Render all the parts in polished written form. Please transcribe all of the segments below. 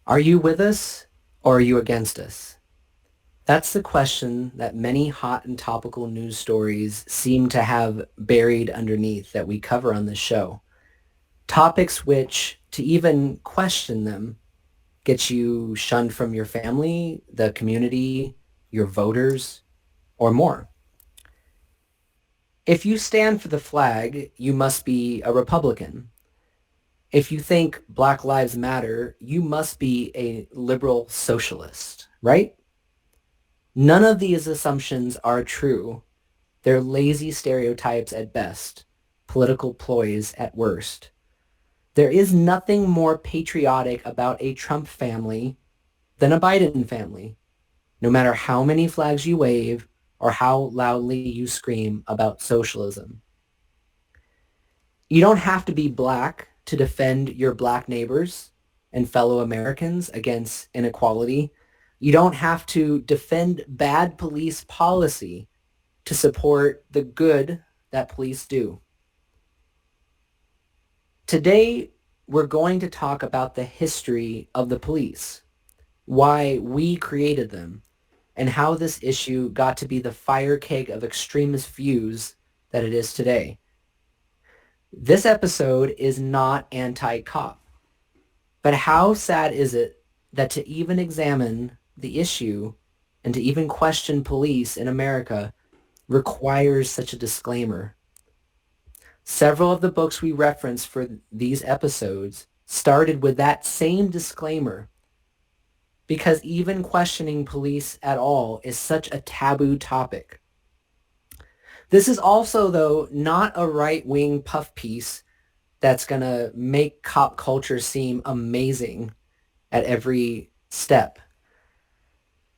Are you with us or are you against us? That's the question that many hot and topical news stories seem to have buried underneath that we cover on this show. Topics which, to even question them, gets you shunned from your family, the community, your voters, or more. If you stand for the flag, you must be a Republican. If you think Black Lives Matter, you must be a liberal socialist, right? None of these assumptions are true. They're lazy stereotypes at best, political ploys at worst. There is nothing more patriotic about a Trump family than a Biden family, no matter how many flags you wave or how loudly you scream about socialism. You don't have to be black to defend your black neighbors and fellow Americans against inequality. You don't have to defend bad police policy to support the good that police do. Today, we're going to talk about the history of the police, why we created them, and how this issue got to be the fire cake of extremist views that it is today. This episode is not anti-cop, but how sad is it that to even examine the issue and to even question police in America requires such a disclaimer? Several of the books we reference for these episodes started with that same disclaimer because even questioning police at all is such a taboo topic. This is also, though, not a right-wing puff piece that's going to make cop culture seem amazing at every step.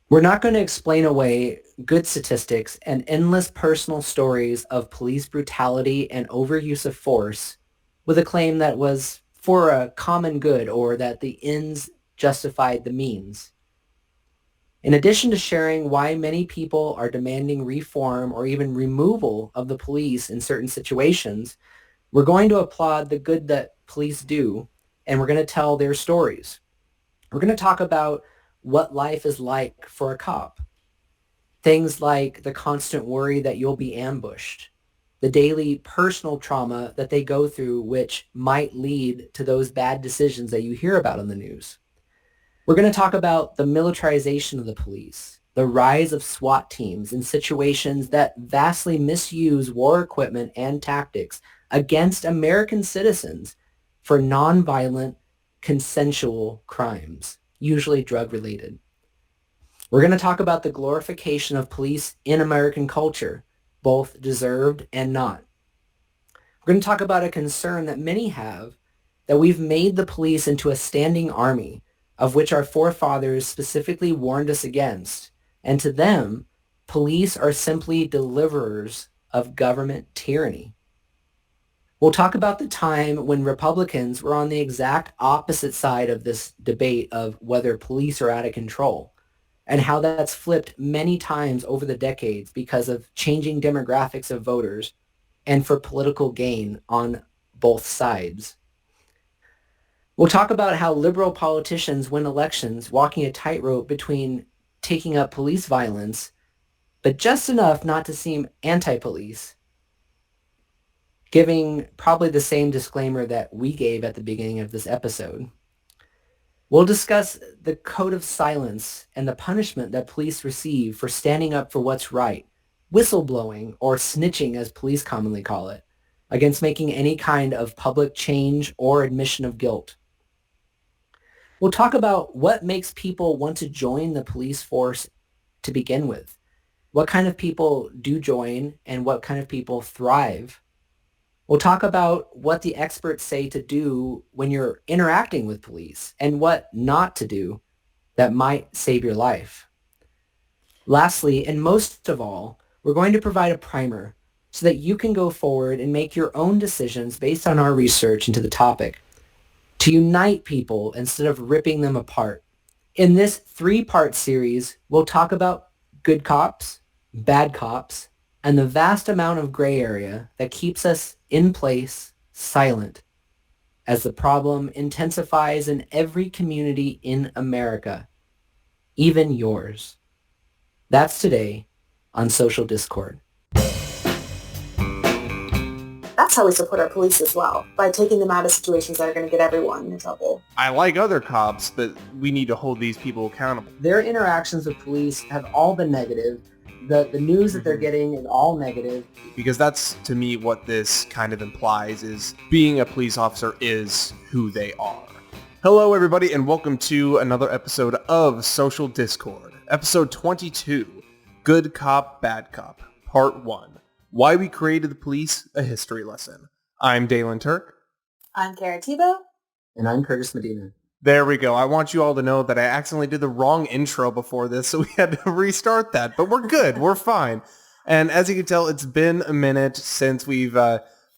We're not going to explain away good statistics and endless personal stories of police brutality and overuse of force with a claim that was for a common good or that the ends justified the means. In addition to sharing why many people are demanding reform or even removal of the police in certain situations, we're going to applaud the good that police do, and we're going to tell their stories. We're going to talk about what life is like for a cop. Things like the constant worry that you'll be ambushed, the daily personal trauma that they go through, which might lead to those bad decisions that you hear about in the news. We're going to talk about the militarization of the police, the rise of SWAT teams in situations that vastly misuse war equipment and tactics against American citizens for nonviolent, consensual crimes, usually drug-related. We're going to talk about the glorification of police in American culture, both deserved and not. We're going to talk about a concern that many have, that we've made the police into a standing army, of which our forefathers specifically warned us against. And to them, police are simply deliverers of government tyranny. We'll talk about the time when Republicans were on the exact opposite side of this debate of whether police are out of control, and how that's flipped many times over the decades because of changing demographics of voters and for political gain on both sides. We'll talk about how liberal politicians win elections walking a tightrope between taking up police violence, but just enough not to seem anti-police, giving probably the same disclaimer that we gave at the beginning of this episode. We'll discuss the code of silence and the punishment that police receive for standing up for what's right, whistleblowing, or snitching as police commonly call it, against making any kind of public change or admission of guilt. We'll talk about what makes people want to join the police force to begin with. What kind of people do join and what kind of people thrive. We'll talk about what the experts say to do when you're interacting with police and what not to do that might save your life. Lastly, and most of all, we're going to provide a primer so that you can go forward and make your own decisions based on our research into the topic, to unite people instead of ripping them apart. In this 3-part series, we'll talk about good cops, bad cops, and the vast amount of gray area that keeps us in place, silent. as the problem intensifies in every community in America, even yours. That's today on Social Discord. That's how we support our police as well, by taking them out of situations that are going to get everyone in trouble. I like other cops, but we need to hold these people accountable. Their interactions with police have all been negative. The news that they're getting is all negative. Because that's, to me, what this kind of implies is being a police officer is who they are. Hello, everybody, and welcome to another episode of Social Discord. Episode 22, Good Cop, Bad Cop, Part 1. Why we created the police, a history lesson. I'm Dalen Turk. I'm Kara Tebow. And I'm Curtis Medina. There we go. I want you all to know that I accidentally did the wrong intro before this, so we had to restart that. But we're good. We're fine. And as you can tell, it's been a minute since we've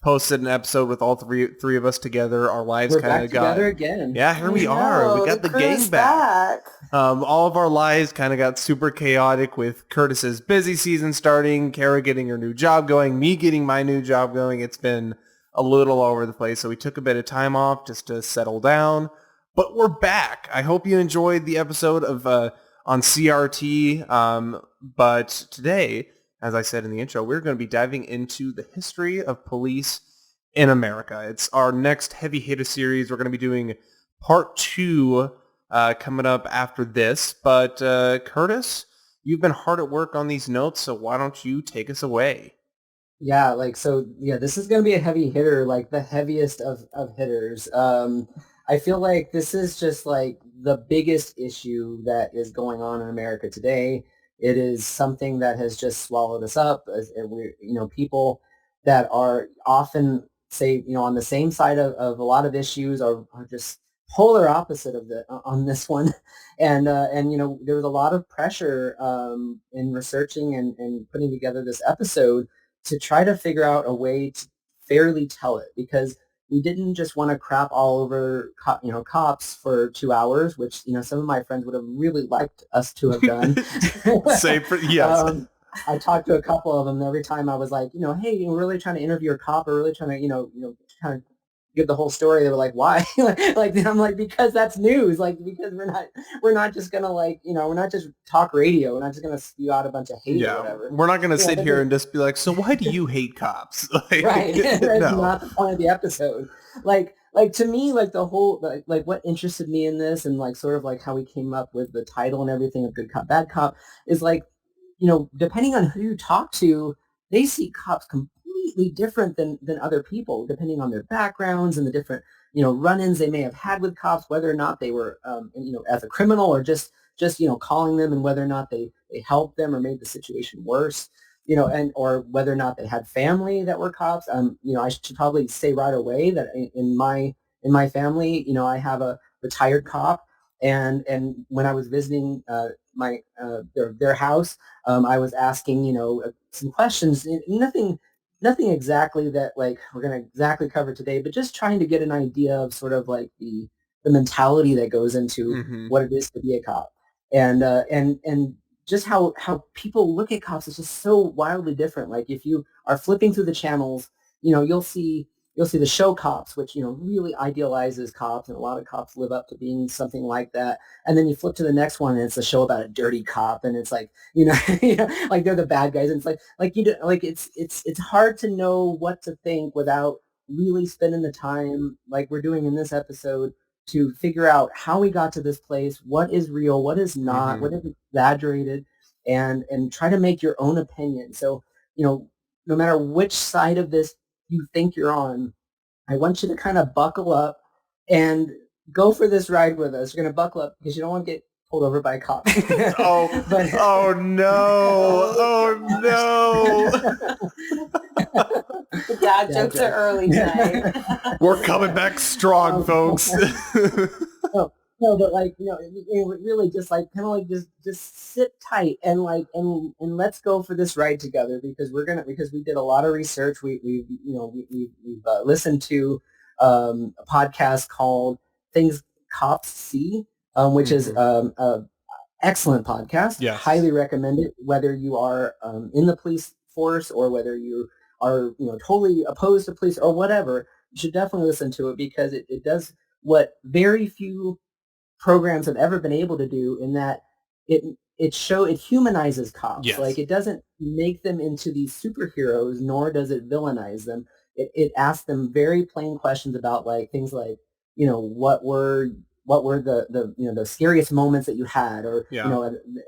posted an episode with all three of us together. Our lives kind of got together again. Yeah, here we are. We got the gang back. All of our lives kind of got super chaotic with Curtis's busy season starting, Kara getting her new job going, me getting my new job going. It's been a little all over the place, so we took a bit of time off just to settle down. But we're back. I hope you enjoyed the episode of on CRT. But today, as I said in the intro, we're going to be diving into the history of police in America. It's our next heavy hitter series. We're going to be doing part 2 coming up after this. But Curtis, you've been hard at work on these notes, so why don't you take us away? Yeah, this is going to be a heavy hitter, like the heaviest of hitters. I feel like this is just like the biggest issue that is going on in America today. It is something that has just swallowed us up. People that are often on the same side of a lot of issues are just polar opposite of on this one. And there was a lot of pressure in researching and putting together this episode to try to figure out a way to fairly tell it, because we didn't just want to crap all over, cops for 2 hours, which, some of my friends would have really liked us to have done. Yes. I talked to a couple of them every time I was like, hey, you're really trying to interview a cop, or really trying to, kind of give the whole story. They were like, why? I'm like, because that's news. Like, because we're not just gonna we're not just talk radio. We're not just gonna spew out a bunch of hate or whatever. We're not gonna sit here and just be like, so why do you hate cops? Right. That's No. not the point of the episode. Like to me, like the whole, like what interested me in this, and like sort of like how we came up with the title and everything of Good Cop, Bad Cop, is like, depending on who you talk to, they see cops completely different than other people, depending on their backgrounds and the different, run-ins they may have had with cops, whether or not they were, as a criminal, or just calling them, and whether or not they helped them or made the situation worse, and or whether or not they had family that were cops. I should probably say right away that in my family, I have a retired cop, and when I was visiting their house, I was asking some questions. Nothing exactly that like we're going to exactly cover today, but just trying to get an idea of sort of like the mentality that goes into what it is to be a cop, and just how people look at cops is just so wildly different. Like if you are flipping through the channels, you'll see the show Cops, which really idealizes cops, and a lot of cops live up to being something like that. And then you flip to the next one, and it's a show about a dirty cop, and it's like like they're the bad guys, and it's it's hard to know what to think without really spending the time like we're doing in this episode to figure out how we got to this place, what is real, what is not, what is exaggerated, and try to make your own opinion. So no matter which side of this you think you're on, I want you to kind of buckle up and go for this ride with us. You're going to buckle up because you don't want to get pulled over by a cop. Oh no. The dad jokes are early tonight. We're coming back strong, folks. No, but really just like kind of like just sit tight and let's go for this ride together, because we did a lot of research. We've listened to a podcast called Things Cops See, which is a excellent podcast. Yes. Highly recommend it, whether you are in the police force or whether you are totally opposed to police or whatever. should definitely listen to it because it does what very few programs have ever been able to do in that it it humanizes cops. Like Yes. it doesn't make them into these superheroes, nor does it villainize them. It asks them very plain questions about like things like, what were the scariest moments that you had, or Yeah.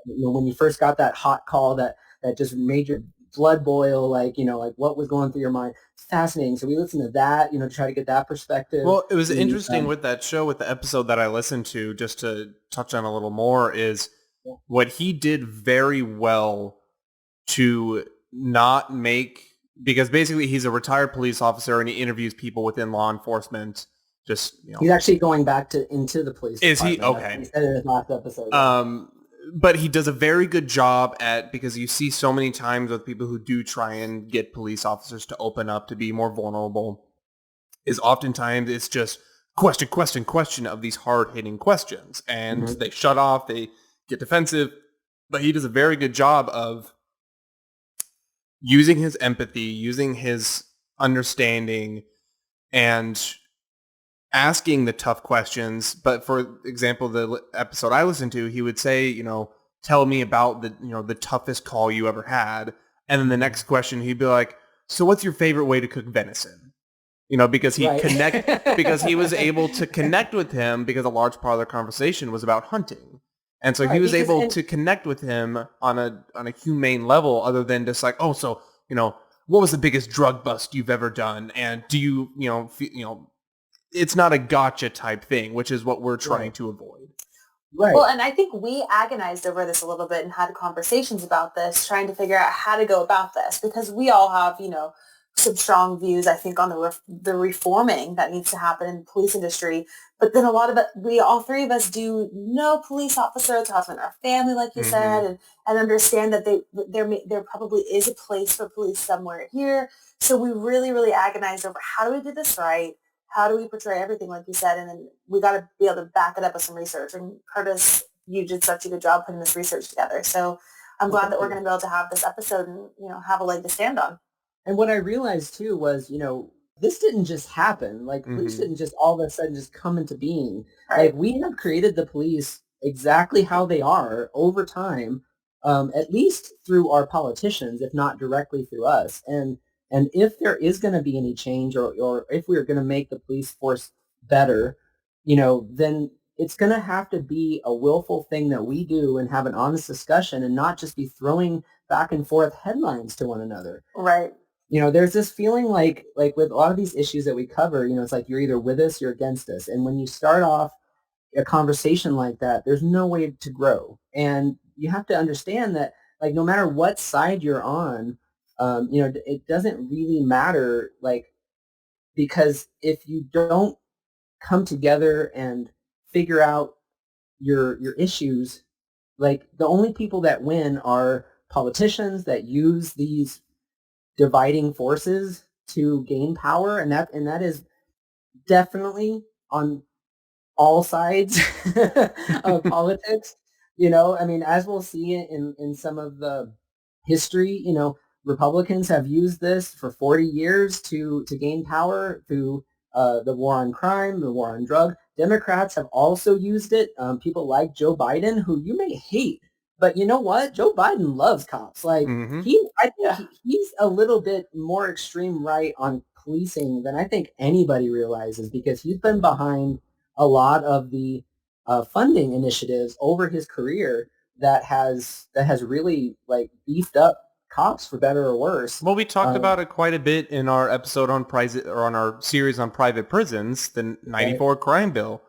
when you first got that hot call that just made your blood boil, like like what was going through your mind. It's fascinating. So we listen to that, to try to get that perspective. Well, it was We interesting with that show, with the episode that I listened to, just to touch on a little more, is what he did very well to not make, because basically he's a retired police officer and he interviews people within law enforcement. Just, He's actually going back into the police is he? department. Okay. He said in his last episode. But he does a very good job at, because you see so many times with people who do try and get police officers to open up, to be more vulnerable, is oftentimes it's just question of these hard-hitting questions. And they shut off, they get defensive. But he does a very good job of using his empathy, using his understanding, and asking the tough questions. But for example, the episode I listened to, he would say, tell me about the toughest call you ever had. And then the next question, he'd be like, so what's your favorite way to cook venison? Because because he was able to connect with him, because a large part of the conversation was about hunting. And so he was able to connect with him on a humane level, other than just like, oh, so, what was the biggest drug bust you've ever done? And do you, it's not a gotcha type thing, which is what we're trying to avoid. Right. Well, and I think we agonized over this a little bit and had conversations about this, trying to figure out how to go about this, because we all have, some strong views, I think, on the reforming that needs to happen in the police industry. But then a lot of it, all three of us do know police officers, have in our family, like you said, and understand that there probably is a place for police somewhere here. So we really, really agonized over how do we do this right? How do we portray everything, like you said? And then we got to be able to back it up with some research. And Curtis, you did such a good job putting this research together. So I'm glad that we're going to be able to have this episode and, have a leg to stand on. And what I realized too was, this didn't just happen. Like police didn't just all of a sudden just come into being. Right. Like we have created the police exactly how they are over time, at least through our politicians, if not directly through us. And if there is going to be any change, or if we're going to make the police force better, then it's going to have to be a willful thing that we do and have an honest discussion, and not just be throwing back and forth headlines to one another. Right. There's this feeling like with a lot of these issues that we cover, it's like you're either with us, you're against us. And when you start off a conversation like that, there's no way to grow. And you have to understand that, like, no matter what side you're on, it doesn't really matter, like, because if you don't come together and figure out your issues, like, the only people that win are politicians that use these dividing forces to gain power, and that is definitely on all sides of politics. I mean, as we'll see in some of the history, Republicans have used this for 40 years to gain power through the war on crime, the war on drugs. Democrats have also used it. People like Joe Biden, who you may hate, but you know what? Joe Biden loves cops. Like I think he's a little bit more extreme right on policing than I think anybody realizes, because he's been behind a lot of the funding initiatives over his career that has really, like, beefed up cops, for better or worse. Well, we talked about it quite a bit in our episode on on our series on private prisons, the 94 crime bill.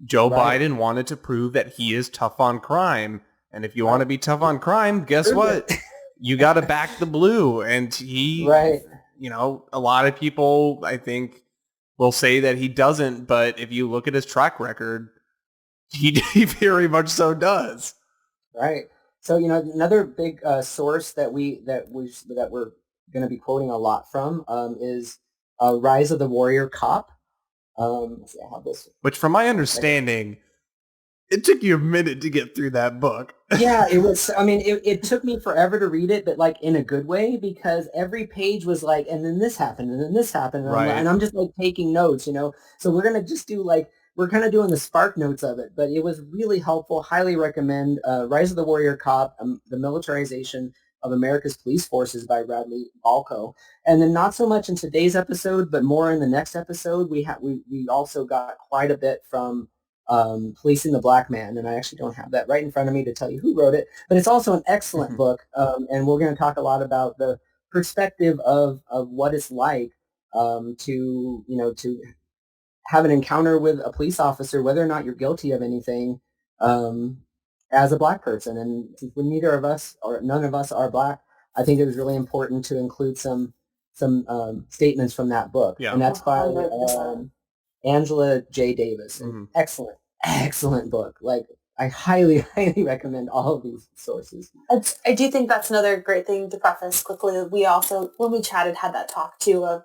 Joe Biden wanted to prove that he is tough on crime. And if you want to be tough on crime, guess what? You got to back the blue. And he, a lot of people, I think, will say that he doesn't. But if you look at his track record, he very much so does. Right. So, another big source that we're going to be quoting a lot from is Rise of the Warrior Cop. Let's see, I have this. Which, from my understanding, It took you a minute to get through that book. Yeah, it was. I mean, it took me forever to read it, but like in a good way, because every page was like, and then this happened, and then this happened, and I'm just like taking notes, So we're gonna just do like we're kind of doing the spark notes of it, but it was really helpful. Highly recommend Rise of the Warrior Cop, the Militarization of America's Police Forces by Bradley Balco. And then not so much in today's episode, but more in the next episode, we also got quite a bit from Policing the Black Man, and I actually don't have that right in front of me to tell you who wrote it, but it's also an excellent book, and we're going to talk a lot about the perspective of what it's like to have an encounter with a police officer, whether or not you're guilty of anything, um, as a Black person. And since neither of us or none of us are Black, I think it was really important to include some statements from that book, and that's by Angela J. Davis. An excellent book. Like, I highly, highly recommend all of these sources. I do think that's another great thing to preface quickly. We also, when we chatted, had that talk too of,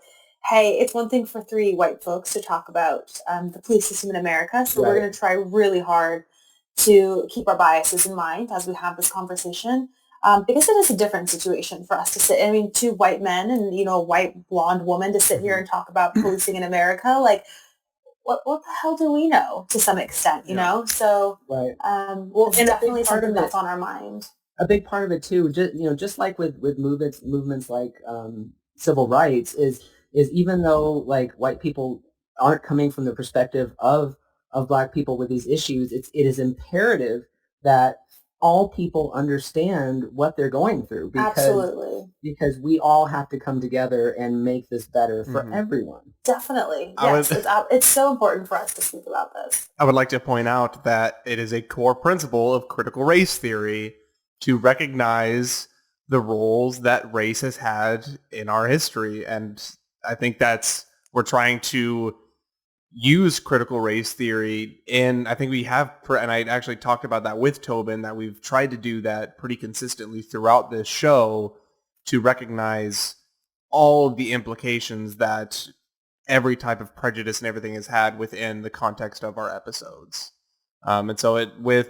hey, it's one thing for three white folks to talk about the police system in America. So we're going to try really hard to keep our biases in mind as we have this conversation. Because it is a different situation for us to sit. I mean, two white men and, a white blonde woman to sit here and talk about policing in America. Like, what the hell do we know to some extent, you know? So, it's definitely something that's on our mind. A big part of it too, just like with movements like civil rights, is even though like white people aren't coming from the perspective of Black people with these issues, it is imperative that all people understand what they're going through, because we all have to come together and make this better for everyone. Definitely. Yes, it's so important for us to speak about this. I would like to point out that it is a core principle of critical race theory to recognize the roles that race has had in our history. And I think we're trying to use critical race theory, and I think we have, and I actually talked about that with Tobin, that we've tried to do that pretty consistently throughout this show, to recognize all of the implications that every type of prejudice and everything has had within the context of our episodes. And so with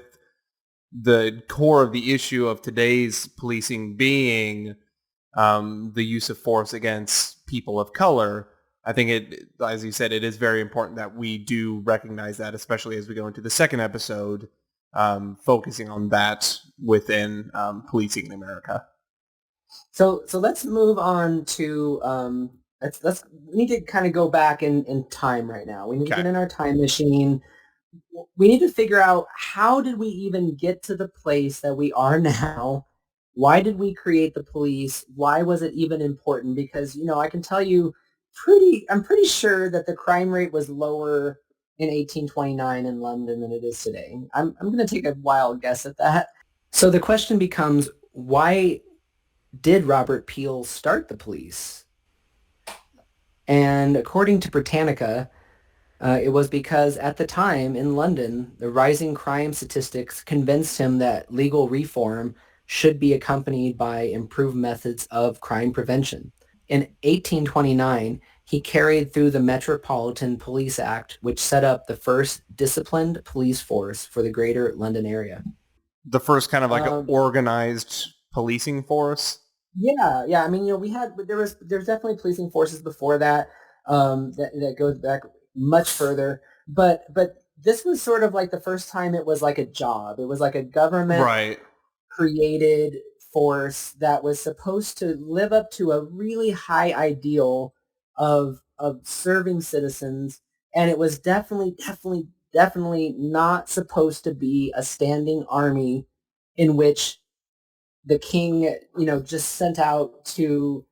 the core of the issue of today's policing being the use of force against people of color, I think as you said, it is very important that we do recognize that, especially as we go into the second episode, focusing on that within policing in America. So let's move on to we need to kind of go back in time right now. We need to get in our time machine. We need to figure out, how did we even get to the place that we are now? Why did we create the police? Why was it even important? Because, I can tell you, I'm pretty sure that the crime rate was lower in 1829 in London than it is today. I'm going to take a wild guess at that. So the question becomes, why did Robert Peel start the police? And according to Britannica, it was because at the time in London, the rising crime statistics convinced him that legal reform should be accompanied by improved methods of crime prevention. In 1829, he carried through the Metropolitan Police Act, which set up the first disciplined police force for the greater London area. The first kind of like an organized policing force? Yeah. I mean, there's definitely policing forces before that, that goes back much further. But this was sort of like the first time it was like a job. It was like a government created force that was supposed to live up to a really high ideal of serving citizens, and it was definitely not supposed to be a standing army in which the king, just sent out to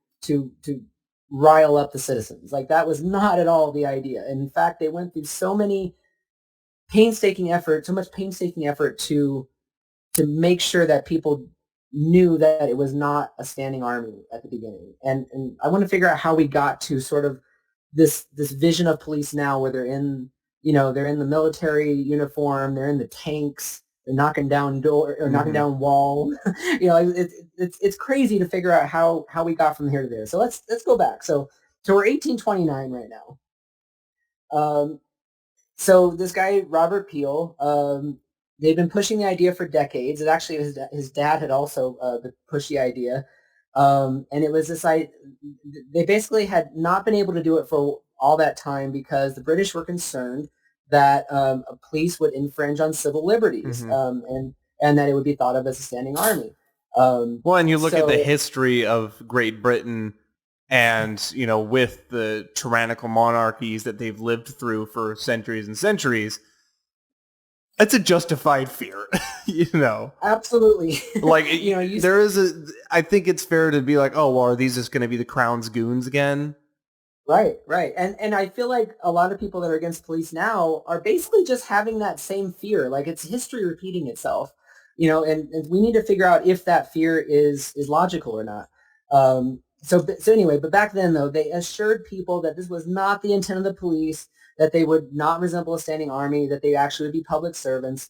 rile up the citizens. Like, that was not at all the idea. In fact, they went through so much painstaking effort to make sure that people knew that it was not a standing army at the beginning. And I want to figure out how we got to sort of this vision of police now, where they're in the military uniform, they're in the tanks, they're knocking down knocking down walls. It's crazy to figure out how we got from here to there. So let's go back. So we're 1829 right now. So this guy, Robert Peel, they've been pushing the idea for decades. It actually his dad had also pushed the idea, and it was this they basically had not been able to do it for all that time because the British were concerned that police would infringe on civil liberties, and that it would be thought of as a standing army. Well, and you look at the history of Great Britain and, with the tyrannical monarchies that they've lived through for centuries and centuries, it's a justified fear, Absolutely. Like, I think it's fair to be like, oh, well, are these just going to be the Crown's goons again? Right. And I feel like a lot of people that are against police now are basically just having that same fear. Like, it's history repeating itself, and we need to figure out if that fear is logical or not. So anyway, but back then, though, they assured people that this was not the intent of the police, that they would not resemble a standing army, that they actually would be public servants.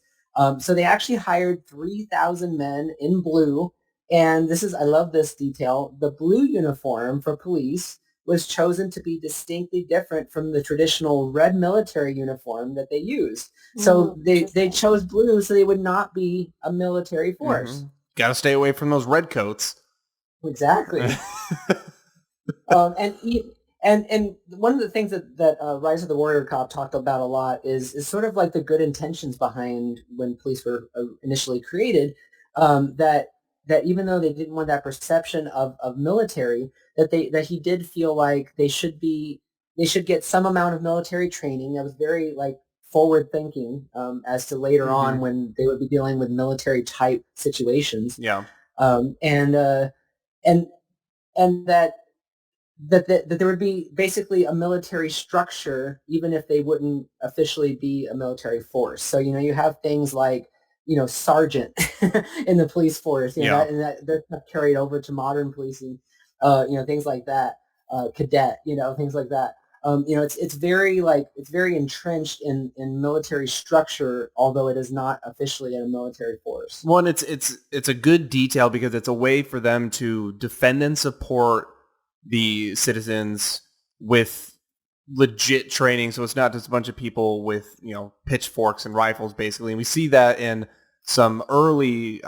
So they actually hired 3,000 men in blue. And I love this detail. The blue uniform for police was chosen to be distinctly different from the traditional red military uniform that they used. So they chose blue so they would not be a military force. Mm-hmm. Got to stay away from those red coats. Exactly. And one of the things that Rise of the Warrior Cop talked about a lot is sort of like the good intentions behind when police were initially created, that even though they didn't want that perception of military, that he did feel like they should get some amount of military training that was very like forward thinking as to later on when they would be dealing with military type situations. Yeah. And that there would be basically a military structure, even if they wouldn't officially be a military force. So, you have things like, sergeant in the police force, and they're carried over to modern policing, things like that, cadet, things like that. It's very entrenched in military structure, although it is not officially a military force. One, it's a good detail because it's a way for them to defend and support the citizens with legit training. So it's not just a bunch of people with, pitchforks and rifles, basically. And we see that in some early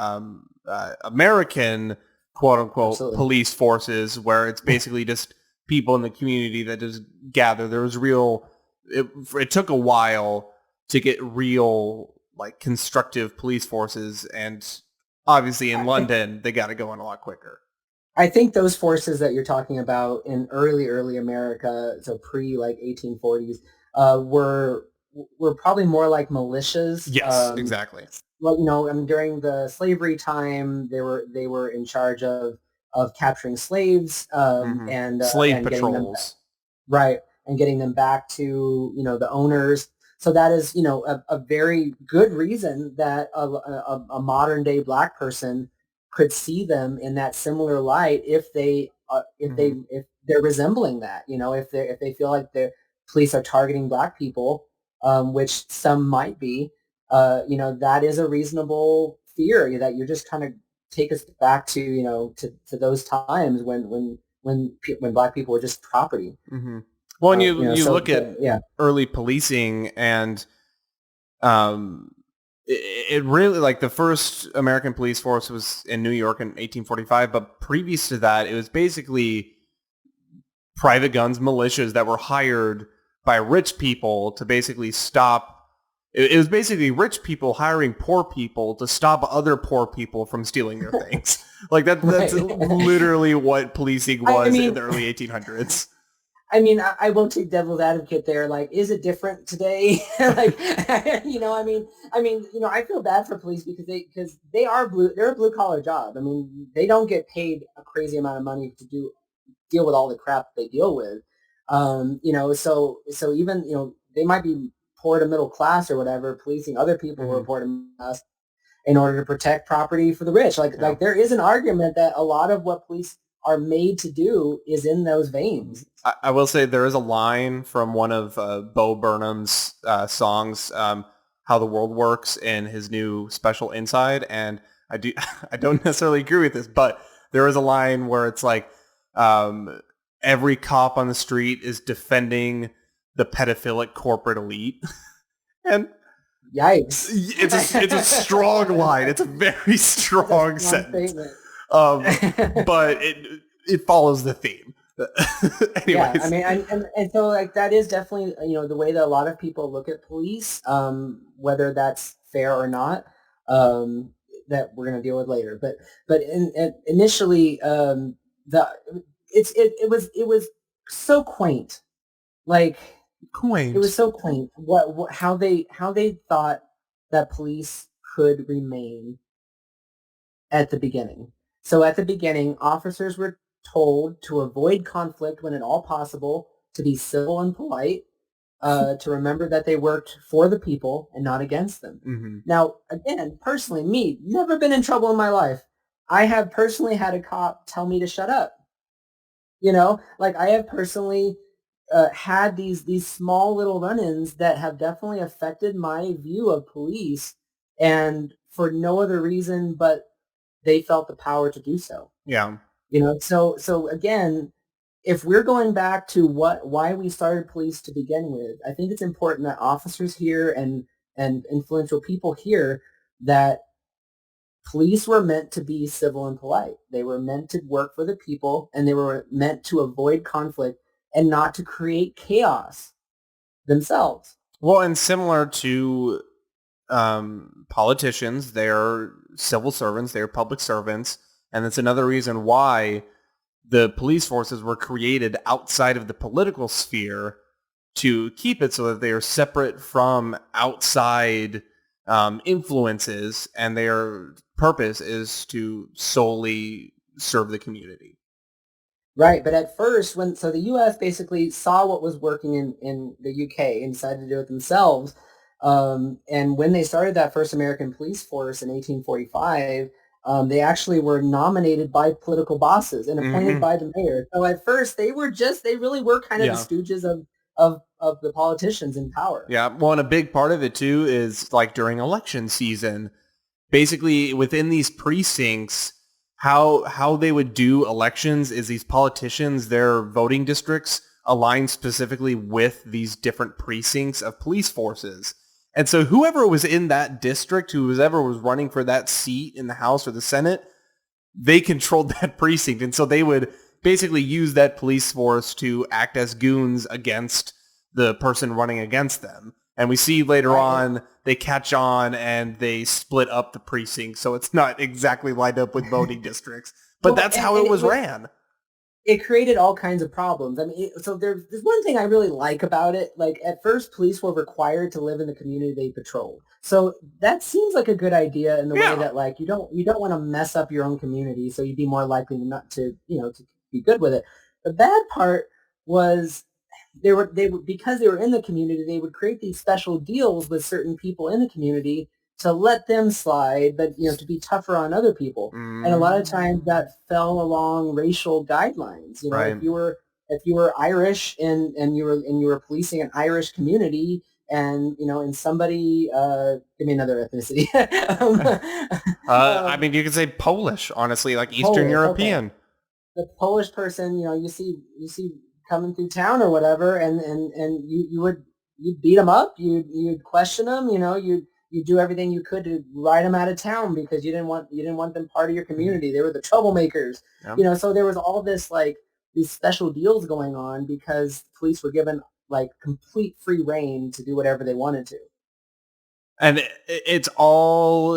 American, quote unquote, Absolutely. Police forces, where it's basically just people in the community that just gather. There was it took a while to get real, like, constructive police forces. And obviously in London, they got it going a lot quicker. I think those forces that you're talking about in early America, so pre like 1840s, were probably more like militias. Yes, exactly. Well, during the slavery time, they were in charge of capturing slaves and slave and patrols, getting them back to the owners. So that is a very good reason that a modern day Black person could see them in that similar light if they're resembling that, if they feel like the police are targeting Black people, which some might be, that is a reasonable fear that you just kind of take us back to, to those times when Black people were just property. Mm-hmm. Well, and you look at early policing and, it really, like, the first American police force was in New York in 1845, but previous to that, it was basically private guns, militias that were hired by rich people to basically stop. It was basically rich people hiring poor people to stop other poor people from stealing their things. Like that's literally what policing was in the early 1800s. I mean, I won't take devil's advocate there. Like, is it different today? Like, I feel bad for police because they're a blue collar job. I mean, they don't get paid a crazy amount of money to deal with all the crap they deal with. So even, they might be poor to middle class or whatever, policing other people who are poor to middle class in order to protect property for the rich. Like there is an argument that a lot of what police are made to do is in those veins. I will say there is a line from one of Bo Burnham's songs, "How the World Works," in his new special Inside, and I don't necessarily agree with this, but there is a line where it's like, every cop on the street is defending the pedophilic corporate elite, and Yikes. It's a strong line. It's a very strong sentence. But it follows the theme. Anyways. Yeah, I mean, and so like that is definitely, the way that a lot of people look at police, whether that's fair or not, that we're going to deal with later. But initially, the it was so quaint, like Quaint. it was so quaint. How they thought that police could remain at the beginning. So at the beginning, officers were told to avoid conflict when at all possible, to be civil and polite, to remember that they worked for the people and not against them. Mm-hmm. Now, again, personally, me, never been in trouble in my life. I have personally had a cop tell me to shut up. Like I have personally had these small little run-ins that have definitely affected my view of police, and for no other reason but they felt the power to do so. Yeah. So again, if we're going back to why we started police to begin with, I think it's important that officers here and influential people hear that police were meant to be civil and polite. They were meant to work for the people, and they were meant to avoid conflict and not to create chaos themselves. Well, and similar to politicians, they're civil servants, they're public servants, and that's another reason why the police forces were created outside of the political sphere, to keep it so that they are separate from outside influences, and their purpose is to solely serve the community. Right, but at first, the U.S. basically saw what was working in the UK and decided to do it themselves. And when they started that first American police force in 1845, they actually were nominated by political bosses and appointed by the mayor. So at first, they really were kind of the stooges of the politicians in power. Yeah, well, and a big part of it too is like during election season, basically within these precincts, how they would do elections is these politicians, their voting districts align specifically with these different precincts of police forces. And so whoever was in that district, whoever was running for that seat in the House or the Senate, they controlled that precinct. And so they would basically use that police force to act as goons against the person running against them. And we see later on, they catch on and they split up the precinct. So it's not exactly lined up with voting districts. But that's how it was ran. It created all kinds of problems. I mean, so there's one thing I really like about it. Like at first, police were required to live in the community they patrolled. So that seems like a good idea in the way that like you don't want to mess up your own community, so you'd be more likely not to to be good with it. The bad part was they were because they were in the community, they would create these special deals with certain people in the community to let them slide, but to be tougher on other people. And a lot of times that fell along racial guidelines. If you were Irish and you were policing an Irish community, and and somebody give me another ethnicity. I mean, you could say Polish, honestly, like Eastern European. Okay. The Polish person, you see coming through town or whatever, and you'd beat them up, you'd question them, you do everything you could to ride them out of town because you didn't want them part of your community. They were the troublemakers. Yep. So there was all this like these special deals going on because police were given like complete free reign to do whatever they wanted to. And it's all,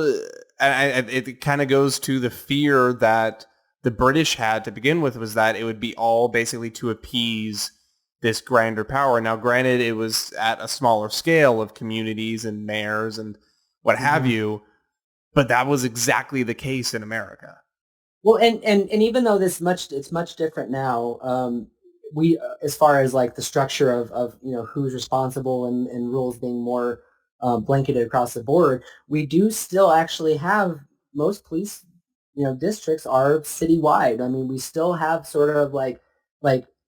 it kind of goes to the fear that the British had to begin with, was that it would be all basically to appease this grander power. Now, granted, it was at a smaller scale of communities and mayors and what have you, but that was exactly the case in America. Well, and even though it's much different now, we as far as like the structure of who's responsible and rules being more blanketed across the board, we do still actually have most police districts are citywide. I mean, we still have sort of like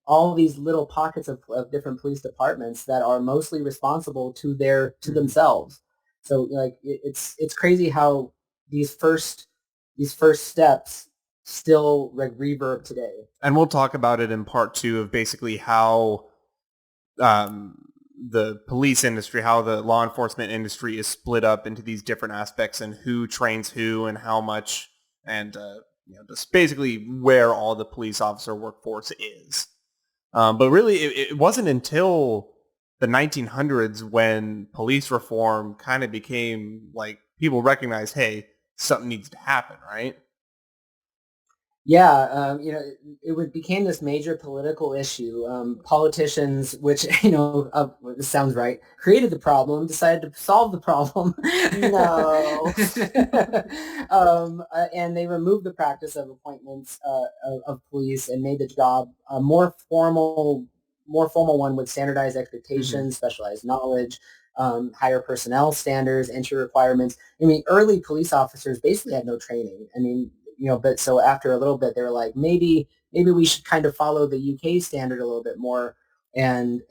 all these little pockets of different police departments that are mostly responsible to themselves. So like it's crazy how these first steps still like reverb today. And we'll talk about it in part 2 of basically how the police industry, how the law enforcement industry is split up into these different aspects and who trains who and how much, and just basically where all the police officer workforce is. But really, it wasn't until the 1900s when police reform kind of became like people recognized, hey, something needs to happen, right? Yeah, it became this major political issue. Politicians, which, this sounds right, created the problem, decided to solve the problem. No. And they removed the practice of appointments of police and made the job a more formal one with standardized expectations, specialized knowledge, higher personnel standards, entry requirements. I mean, early police officers basically had no training. I mean, but so after a little bit, they were like, maybe we should kind of follow the UK standard a little bit more and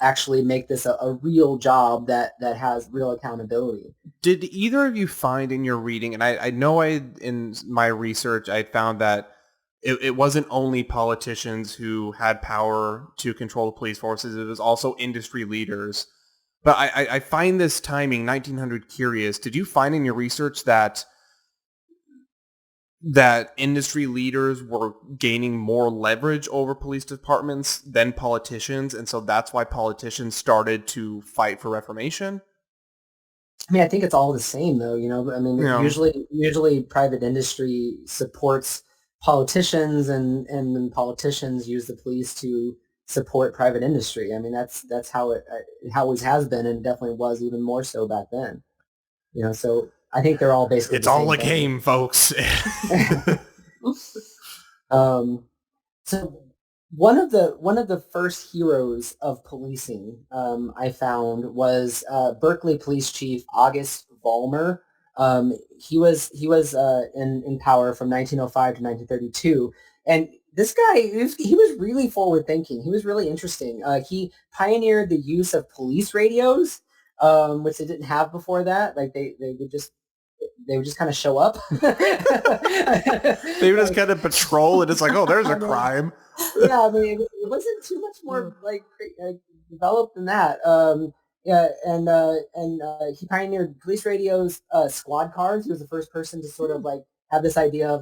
actually make this a real job that has real accountability. Did either of you find in your reading, and I know in my research, I found that it wasn't only politicians who had power to control the police forces, it was also industry leaders. But I find this timing, 1900, curious. Did you find in your research that industry leaders were gaining more leverage over police departments than politicians, and so that's why politicians started to fight for reformation? I mean, I think it's all the same, though. I mean, usually private industry supports politicians, and then politicians use the police to support private industry. I mean, that's how it always has been, and definitely was even more so back then. So I think they're all basically it's the all same a game, folks. So one of the first heroes of policing I found was Berkeley Police Chief August Vollmer. He was in power from 1905 to 1932, and this guy he was really forward thinking. He was really interesting. He pioneered the use of police radios, which they didn't have before that. Like they would just kind of show up. They would just kind of patrol, and it's like, oh, there's a crime. Yeah, I mean, it wasn't too much more developed than that. Yeah, and he pioneered police radios, squad cars. He was the first person to sort of have this idea of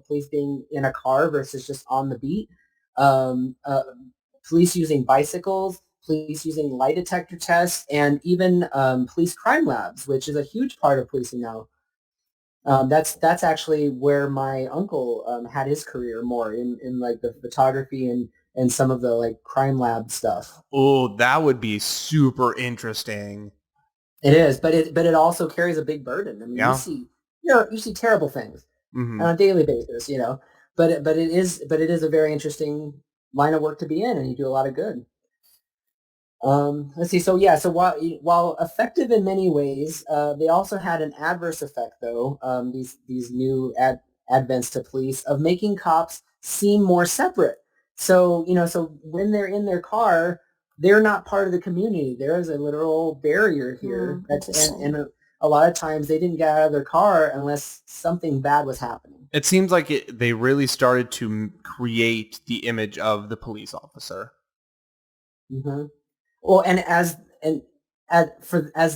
police being in a car versus just on the beat. Um, uh, Police using bicycles, police using lie detector tests, and even police crime labs, which is a huge part of policing now. That's actually where my uncle had his career more in the photography and some of the crime lab stuff. Oh, that would be super interesting. It is, but it also carries a big burden. I mean, yeah. you see terrible things on a daily basis, but it is a very interesting line of work to be in, and you do a lot of good. Let's see. So yeah. So while effective in many ways, they also had an adverse effect, though. These new advents to police of making cops seem more separate. So so when they're in their car, they're not part of the community. There is a literal barrier here. And a lot of times they didn't get out of their car unless something bad was happening. It seems like they really started to create the image of the police officer. Mm-hmm. Well, and as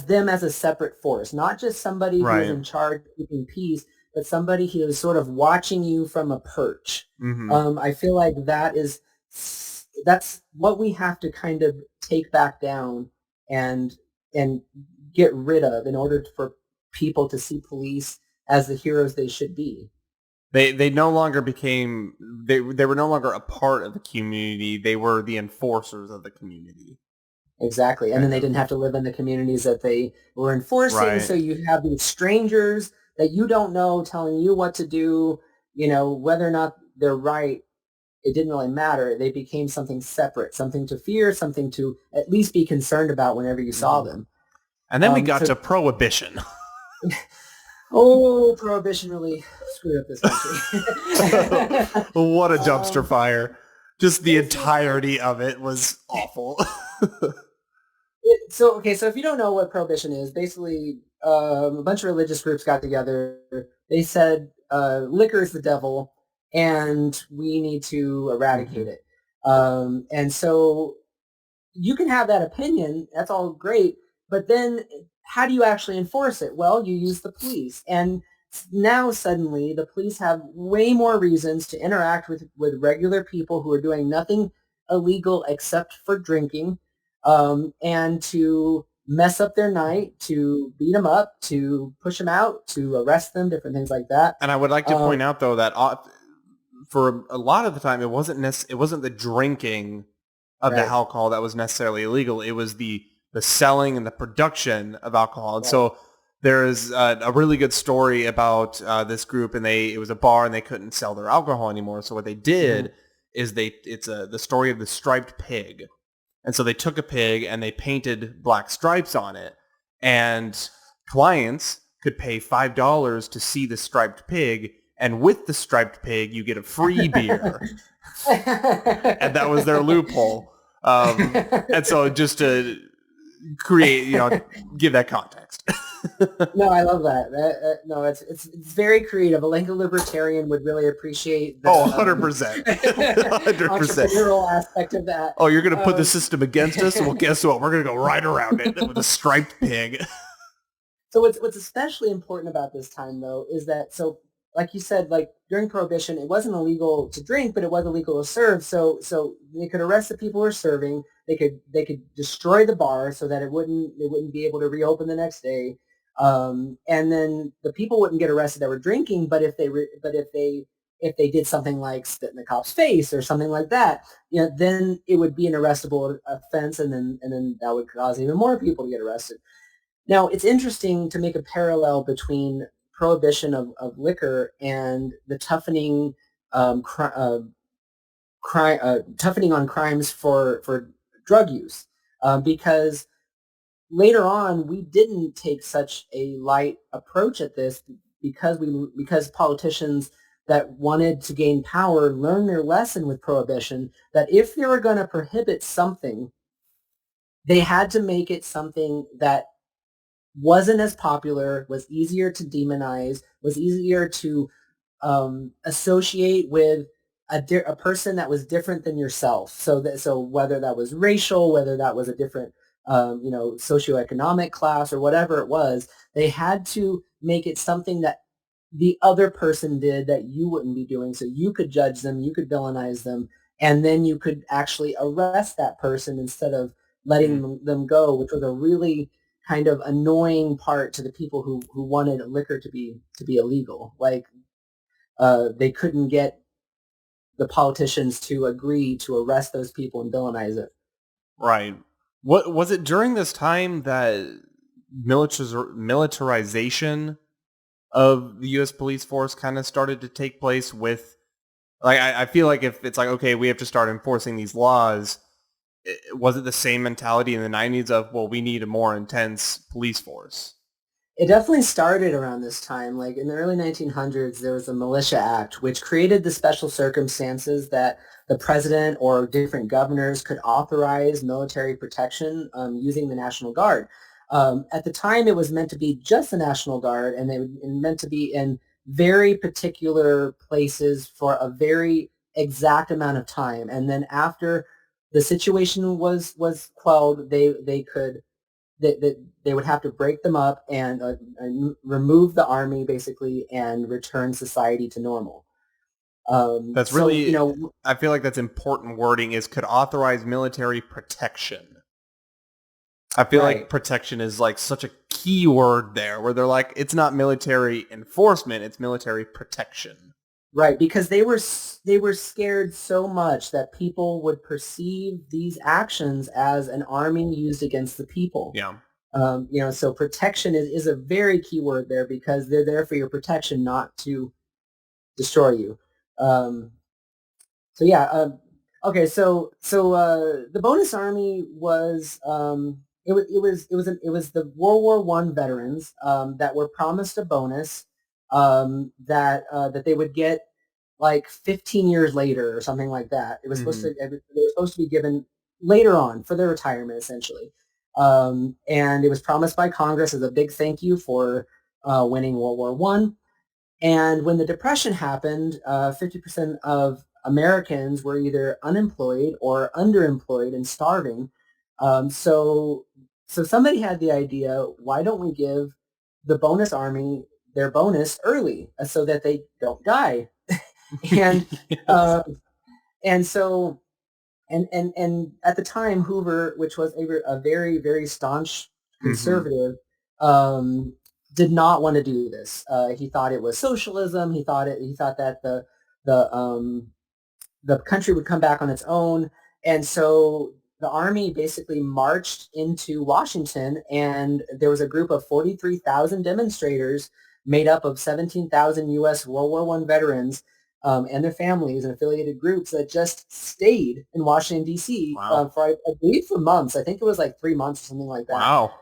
them as a separate force, not just somebody who is in charge of keeping peace, but somebody who is sort of watching you from a perch. I feel like that's what we have to kind of take back down and get rid of in order for people to see police as the heroes they should be. They no longer became they were no longer a part of the community. They were the enforcers of the community. Exactly. And then they didn't have to live in the communities that they were enforcing. Right. So you have these strangers that you don't know telling you what to do, whether or not they're right, it didn't really matter. They became something separate, something to fear, something to at least be concerned about whenever you saw them. And then we got to Prohibition. Oh, Prohibition really screwed up this country. What a dumpster fire. Just the entirety of it was awful. So if you don't know what Prohibition is, basically a bunch of religious groups got together. They said liquor is the devil, and we need to eradicate it. And so, you can have that opinion. That's all great. But then how do you actually enforce it? Well, you use the police. And now suddenly the police have way more reasons to interact with regular people who are doing nothing illegal except for drinking, and to mess up their night, to beat them up, to push them out, to arrest them, different things like that. And I would like to point out, though, that for a lot of the time, it wasn't the drinking of the Right. alcohol that was necessarily illegal. It was the selling and the production of alcohol. And Right. so there's a really good story about this group, and it was a bar, and they couldn't sell their alcohol anymore. So what they did is the story of the striped pig. And so they took a pig and they painted black stripes on it, and clients could pay $5 to see the striped pig, and with the striped pig, you get a free beer. And that was their loophole. And so just to create, give that context. No, I love that. No, it's very creative. A Lincoln libertarian would really appreciate the 100%. 100%. entrepreneurial aspect of that. Oh, you're going to put the system against us? Well, guess what? We're going to go right around it with a striped pig. So what's especially important about this time, though, is that, so like you said, like during Prohibition, it wasn't illegal to drink, but it was illegal to serve. So they could arrest the people who were serving. They could destroy the bar so that they wouldn't be able to reopen the next day. And then the people wouldn't get arrested that were drinking. But if they did something like spit in the cop's face or something like that, then it would be an arrestable offense, and then that would cause even more people to get arrested. Now, it's interesting to make a parallel between prohibition of liquor and the toughening toughening on crimes for drug use, because later on we didn't take such a light approach at this, because politicians that wanted to gain power learned their lesson with prohibition, that if they were going to prohibit something, they had to make it something that wasn't as popular, was easier to demonize, was easier to associate with a person that was different than yourself. So whether that was racial, whether that was a different socioeconomic class, or whatever it was, they had to make it something that the other person did that you wouldn't be doing, so you could judge them, you could villainize them, and then you could actually arrest that person instead of letting them go, which was a really kind of annoying part to the people who wanted liquor to be illegal. Like, they couldn't get the politicians to agree to arrest those people and villainize it. Right. What was it during this time that militarization of the U.S. police force kind of started to take place? With, like, I feel like if it's like, okay, we have to start enforcing these laws, was it the same mentality in the 90s of, well, we need a more intense police force? It definitely started around this time. Like in the early 1900s, there was a Militia Act, which created the special circumstances that the president or different governors could authorize military protection using the National Guard. At the time, it was meant to be just the National Guard, and they were meant to be in very particular places for a very exact amount of time. And then after the situation was quelled, they could they would have to break them up and remove the army, basically, and return society to normal. That's really, I feel like that's important wording, is could authorize military protection. I feel like protection is like such a key word there, where they're like, it's not military enforcement, it's military protection. Right, because they were scared so much that people would perceive these actions as an army used against the people. Yeah. So protection is a very key word there, because they're there for your protection, not to destroy you. Okay. So the bonus army was it was the World War I veterans that were promised a bonus that they would get like 15 years later or something like that. It was they were supposed to be given later on for their retirement, essentially. And it was promised by Congress as a big thank you for winning World War One. And when the Depression happened, 50% of Americans were either unemployed or underemployed and starving. So somebody had the idea, why don't we give the bonus army their bonus early so that they don't die? And Yes. uh, and so and at the time, Hoover, which was a very, very staunch Hmm. conservative, um, did not want to do this. He thought it was socialism. He thought that the the country would come back on its own. And so the army basically marched into Washington, and there was a group of 43,000 demonstrators made up of 17,000 U.S. World War I veterans and their families and affiliated groups that just stayed in Washington, D.C. Wow. For, I believe, for months. I think it was like 3 months or something like that. Wow.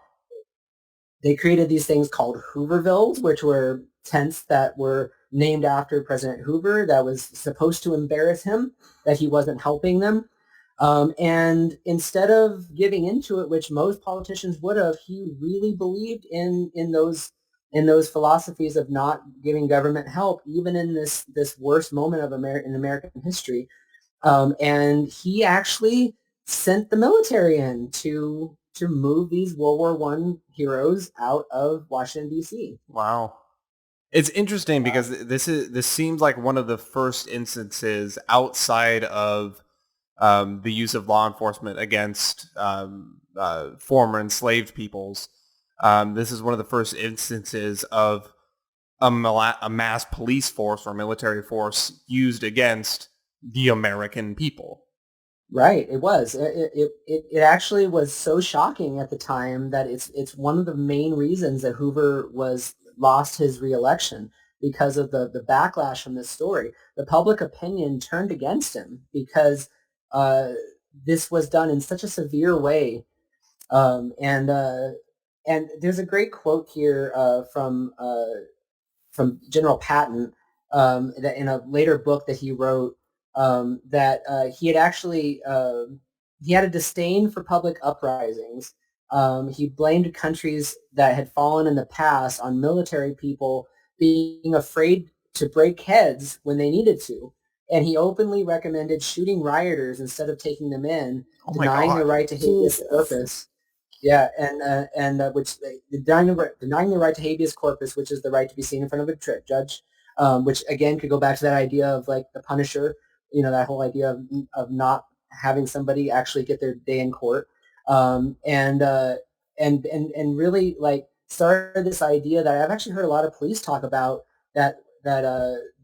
They created these things called Hoovervilles, which were tents that were named after President Hoover that was supposed to embarrass him, that he wasn't helping them. And instead of giving into it, which most politicians would have, he really believed in those philosophies of not giving government help, even in this worst moment of in American history. And he actually sent the military in to move these World War One heroes out of Washington, D.C. Wow. It's interesting because this seems like one of the first instances outside of the use of law enforcement against former enslaved peoples. This is one of the first instances of a mass police force or military force used against the American people. Right, it was. It actually was so shocking at the time that it's one of the main reasons that Hoover was lost his reelection because of the backlash from this story. The public opinion turned against him because uh, this was done in such a severe way. And there's a great quote here from General Patton that in a later book that he wrote that he had actually he had a disdain for public uprisings. He blamed countries that had fallen in the past on military people being afraid to break heads when they needed to. And he openly recommended shooting rioters instead of taking them in, Oh my denying their God. right to habeas Jesus. corpus. Yeah, and which denying the right to habeas corpus, which is the right to be seen in front of a judge, which again could go back to that idea of like the Punisher, that whole idea of not having somebody actually get their day in court, and really like started this idea that I've actually heard a lot of police talk about that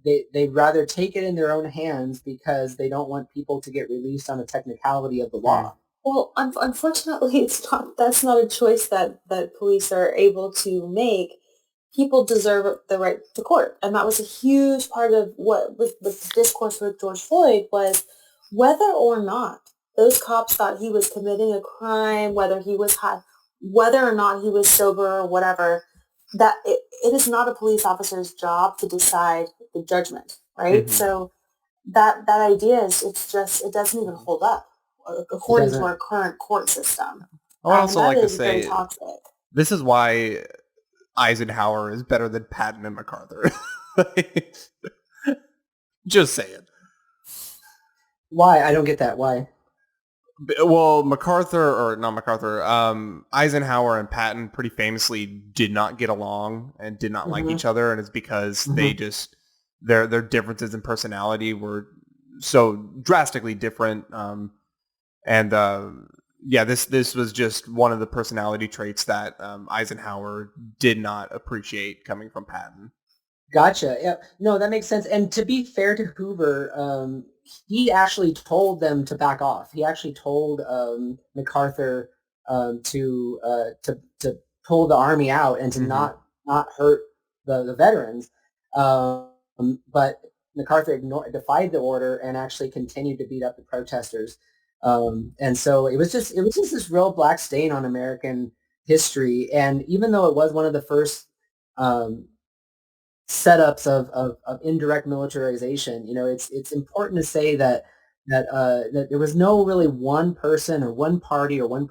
they'd rather take it in their own hands because they don't want people to get released on a technicality of the Hmm. law. Well, unfortunately, it's not. That's not a choice that police are able to make. People deserve the right to court, and that was a huge part of what was the discourse with George Floyd was whether or not those cops thought he was committing a crime, whether or not he was sober or whatever. That it is not a police officer's job to decide the judgment, right? Hmm. So that idea is it doesn't even hold up It according to doesn't. our current court system. I would And also that like to is very say toxic. this is why Eisenhower is better than Patton and MacArthur. Just saying. Why? I don't get that. Why? Well, MacArthur, or not MacArthur, Eisenhower and Patton pretty famously did not get along and did not like Hmm. each other, and it's because they Hmm. just their differences in personality were so drastically different. And yeah, this was just one of the personality traits that Eisenhower did not appreciate coming from Patton. Gotcha. Yeah. No, that makes sense. And to be fair to Hoover, he actually told them to back off. He actually told MacArthur to pull the army out and to Hmm. not hurt the veterans. But MacArthur defied the order and actually continued to beat up the protesters. And so it was just this real black stain on American history. And even though it was one of the first um, setups of indirect militarization. It's important to say that there was no really one person or one party or one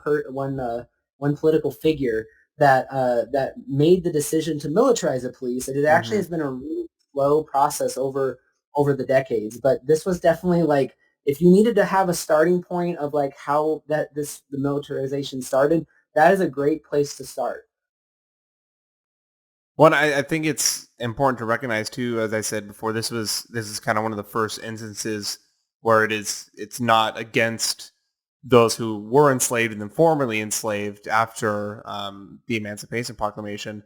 political figure that made the decision to militarize the police. It actually Hmm. has been a really slow process over the decades. But this was definitely like if you needed to have a starting point of like how the militarization started, that is a great place to start. Well, I think it's important to recognize too, as I said before, this is kind of one of the first instances where it's not against those who were enslaved and then formerly enslaved after the Emancipation Proclamation,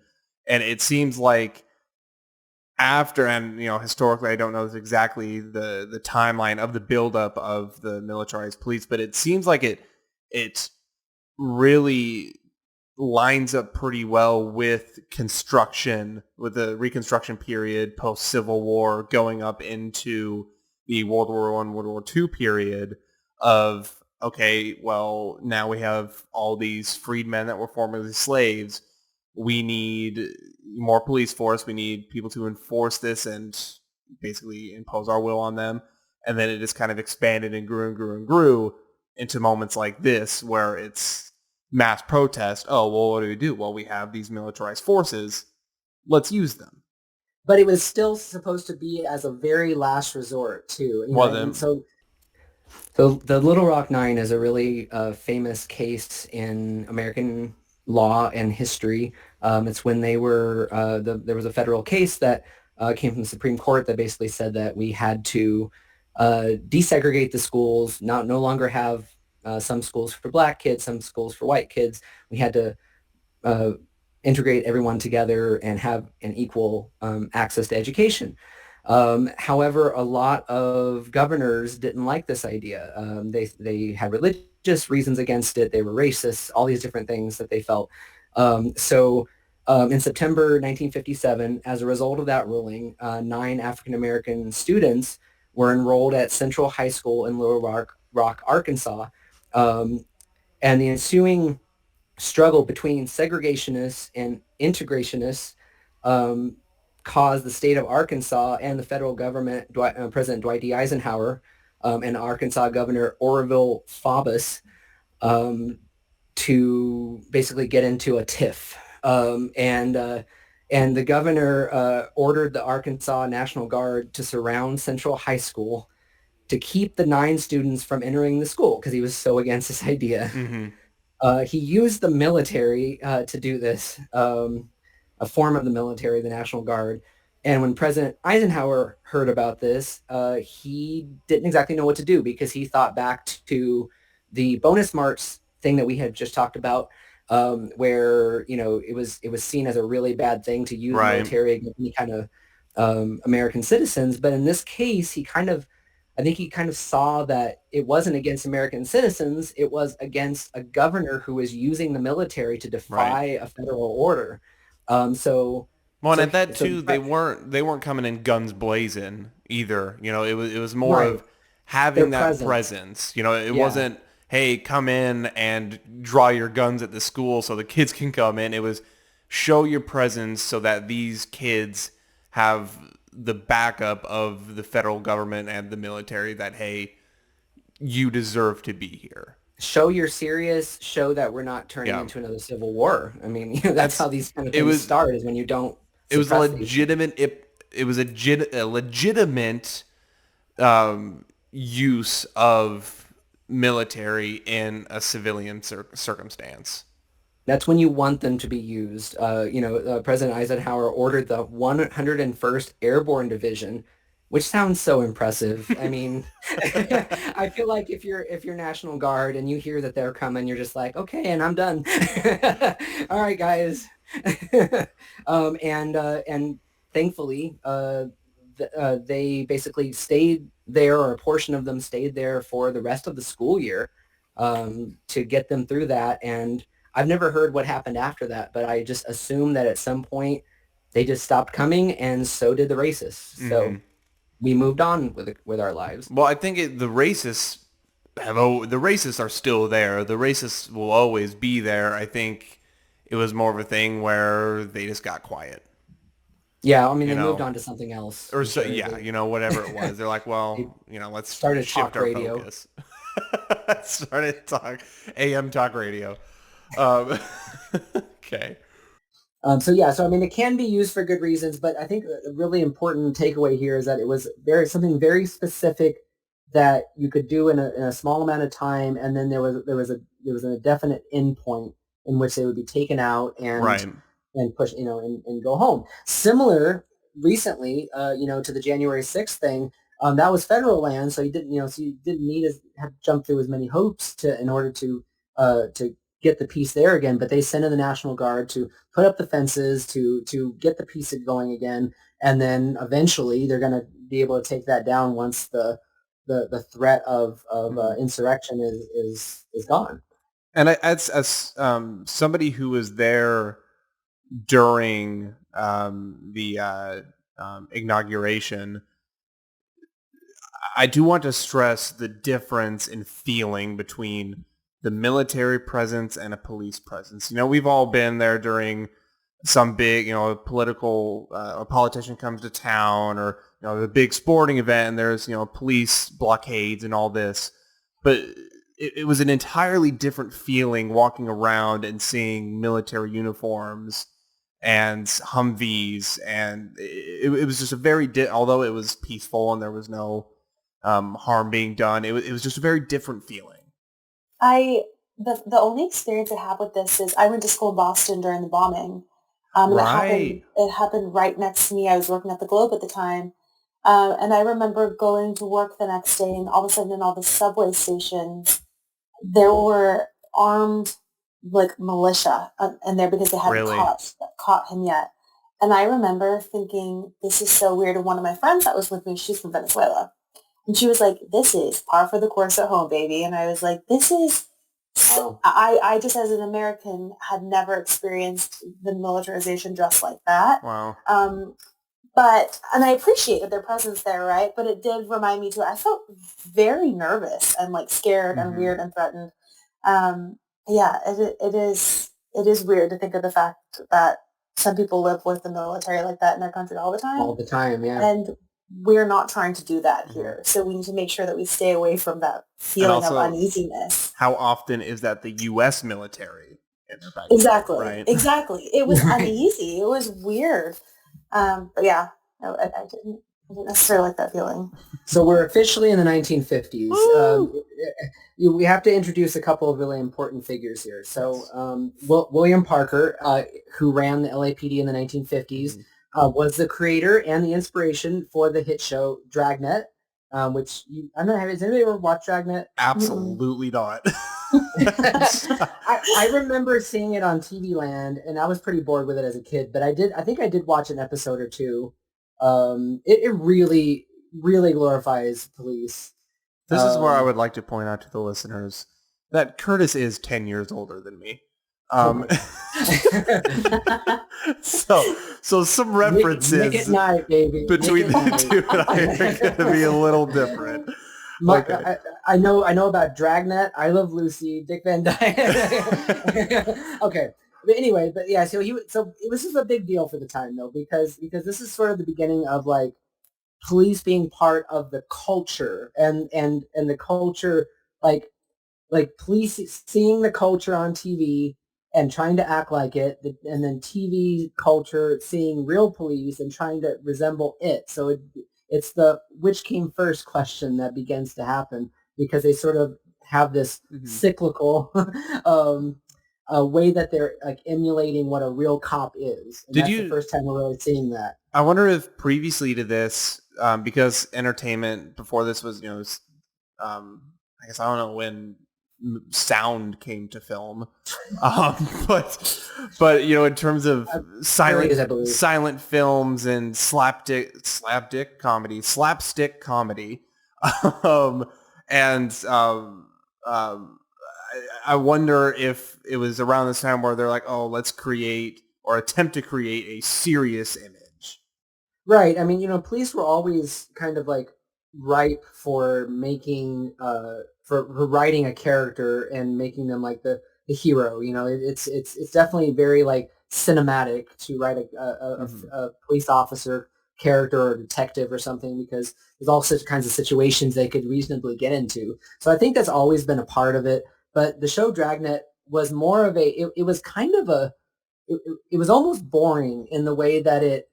and it seems like after, and historically, I don't know exactly the timeline of the buildup of the militarized police, but it seems like it really lines up pretty well with the Reconstruction period, post-Civil War, going up into the World War I, World War II period of, okay, well, now we have all these freedmen that were formerly slaves. We need more police force. We need people to enforce this and basically impose our will on them. And then it just kind of expanded and grew and grew and grew into moments like this where it's mass protest. Oh, well, what do? Well, we have these militarized forces. Let's use them. But it was still supposed to be as a very last resort, too. So the Little Rock Nine is a really famous case in American law and history. It's when they were there was a federal case that came from the Supreme Court that basically said that we had to desegregate the schools, no longer have some schools for black kids, some schools for white kids. We had to uh, integrate everyone together and have an equal access to education. However, a lot of governors didn't like this idea. They had religious reasons against it. They were racist, all these different things that they felt. In September 1957, as a result of that ruling, 9 African-American students were enrolled at Central High School in Little Rock, Arkansas. And the ensuing struggle between segregationists and integrationists caused the state of Arkansas and the federal government, President Dwight D. Eisenhower, and Arkansas Governor Orville Faubus, to basically get into a tiff. And the governor ordered the Arkansas National Guard to surround Central High School to keep the 9 students from entering the school because he was so against this idea. Mm-hmm. He used the military to do this, a form of the military, the National Guard. And when President Eisenhower heard about this, he didn't exactly know what to do because he thought back to the bonus march thing that we had just talked about, where it was seen as a really bad thing to use right. military against any kind of American citizens. But in this case, I think he kind of saw that it wasn't against American citizens. It was against a governor who was using the military to defy a federal order. And at that too, they weren't coming in guns blazing either. It was more of having that presence. It wasn't, hey, come in and draw your guns at the school so the kids can come in. It was show your presence so that these kids have the backup of the federal government and the military that, hey, you deserve to be here. Show you're serious. Show that we're not turning into another civil war. I mean, that's how these kind of things start, is when you don't. It was a legitimate. It was a legitimate use of military in a civilian circumstance. That's when you want them to be used. President Eisenhower ordered the 101st Airborne Division, which sounds so impressive. I mean, I feel like if you're National Guard and you hear that they're coming, you're just like, okay, and I'm done. All right, guys. And thankfully, they basically stayed there, or a portion of them stayed there for the rest of the school year, to get them through that. And I've never heard what happened after that, but I just assume that at some point they just stopped coming, and so did the racists. Mm-hmm. So we moved on with our lives. Well, I think the racists are still there. The racists will always be there. I think it was more of a thing where they just got quiet. Yeah, I mean, they moved on to something else. Or so, whatever it was. They're like, well, let's shift our focus. Started AM talk radio. Okay. So I mean, it can be used for good reasons, but I think a really important takeaway here is that it was something very specific that you could do in a small amount of time, and then there was a definite end point in which they would be taken out Right. and push, and go home. Similar recently, to the January 6th thing. That was federal land, so you didn't need to have jump through as many hoops in order to get the peace there again. But they sent in the National Guard to put up the fences to get the peace going again, and then eventually they're going to be able to take that down once the threat of insurrection is gone. And as somebody who was there during the inauguration, I do want to stress the difference in feeling between the military presence and a police presence. We've all been there during some big, a politician comes to town, or the big sporting event, and there's police blockades and all this. But it was an entirely different feeling walking around and seeing military uniforms and Humvees, and it was just a very although it was peaceful and there was no harm being done, it was just a very different feeling. The only experience I have with this is I went to school in Boston during the bombing. Right. It happened right next to me. I was working at the Globe at the time. And I remember going to work the next day, and all of a sudden in all the subway stations, there were armed militia in there because they hadn't Really? caught him yet. And I remember thinking, this is so weird. And one of my friends that was with me, she's from Venezuela. And she was like, this is par for the course at home, baby. And I was like, this is... So I just, as an American, had never experienced the militarization just like that. Wow. And I appreciated their presence there, right? But it did remind me too. I felt very nervous and scared and weird and threatened. It is weird to think of the fact that some people live with the military like that in their country all the time. All the time, yeah. And we're not trying to do that here. So we need to make sure that we stay away from that feeling of uneasiness. How often is that the U.S. military in their backyard? Exactly. Right? Exactly. It was uneasy. It was weird. But yeah, no, I didn't necessarily like that feeling. So we're officially in the 1950s. We have to introduce a couple of really important figures here. So William Parker, who ran the LAPD in the 1950s, was the creator and the inspiration for the hit show Dragnet, which I don't know. Has anybody ever watched Dragnet? Absolutely not. I remember seeing it on TV Land, and I was pretty bored with it as a kid. But I think I did watch an episode or two. It really, really glorifies police. This is where I would like to point out to the listeners that Curtis is 10 years older than me. So some references Nick at night, baby. between the two and I are going to be a little different. Okay. I know about Dragnet. I Love Lucy. Dick Van Dyke. Okay, but anyway, so it was just a big deal for the time though, because this is sort of the beginning of police being part of the culture and the culture like police seeing the culture on TV and trying to act like it, and then TV culture seeing real police and trying to resemble it. So it's the which came first question that begins to happen, because they sort of have this cyclical way that they're emulating what a real cop is. And that's the first time we're really seeing that. I wonder if previously to this, because entertainment before this was, I guess I don't know when sound came to film, but in terms of silent films and slapstick comedy, I wonder if it was around this time where they're like, oh, let's create or attempt to create a serious image. Right. I mean, police were always kind of ripe for making for writing a character and making them the hero. It's definitely very cinematic to write a police officer character or detective or something, because there's all such kinds of situations they could reasonably get into. So I think that's always been a part of it. But the show Dragnet was more of it was kind of it was almost boring in the way that it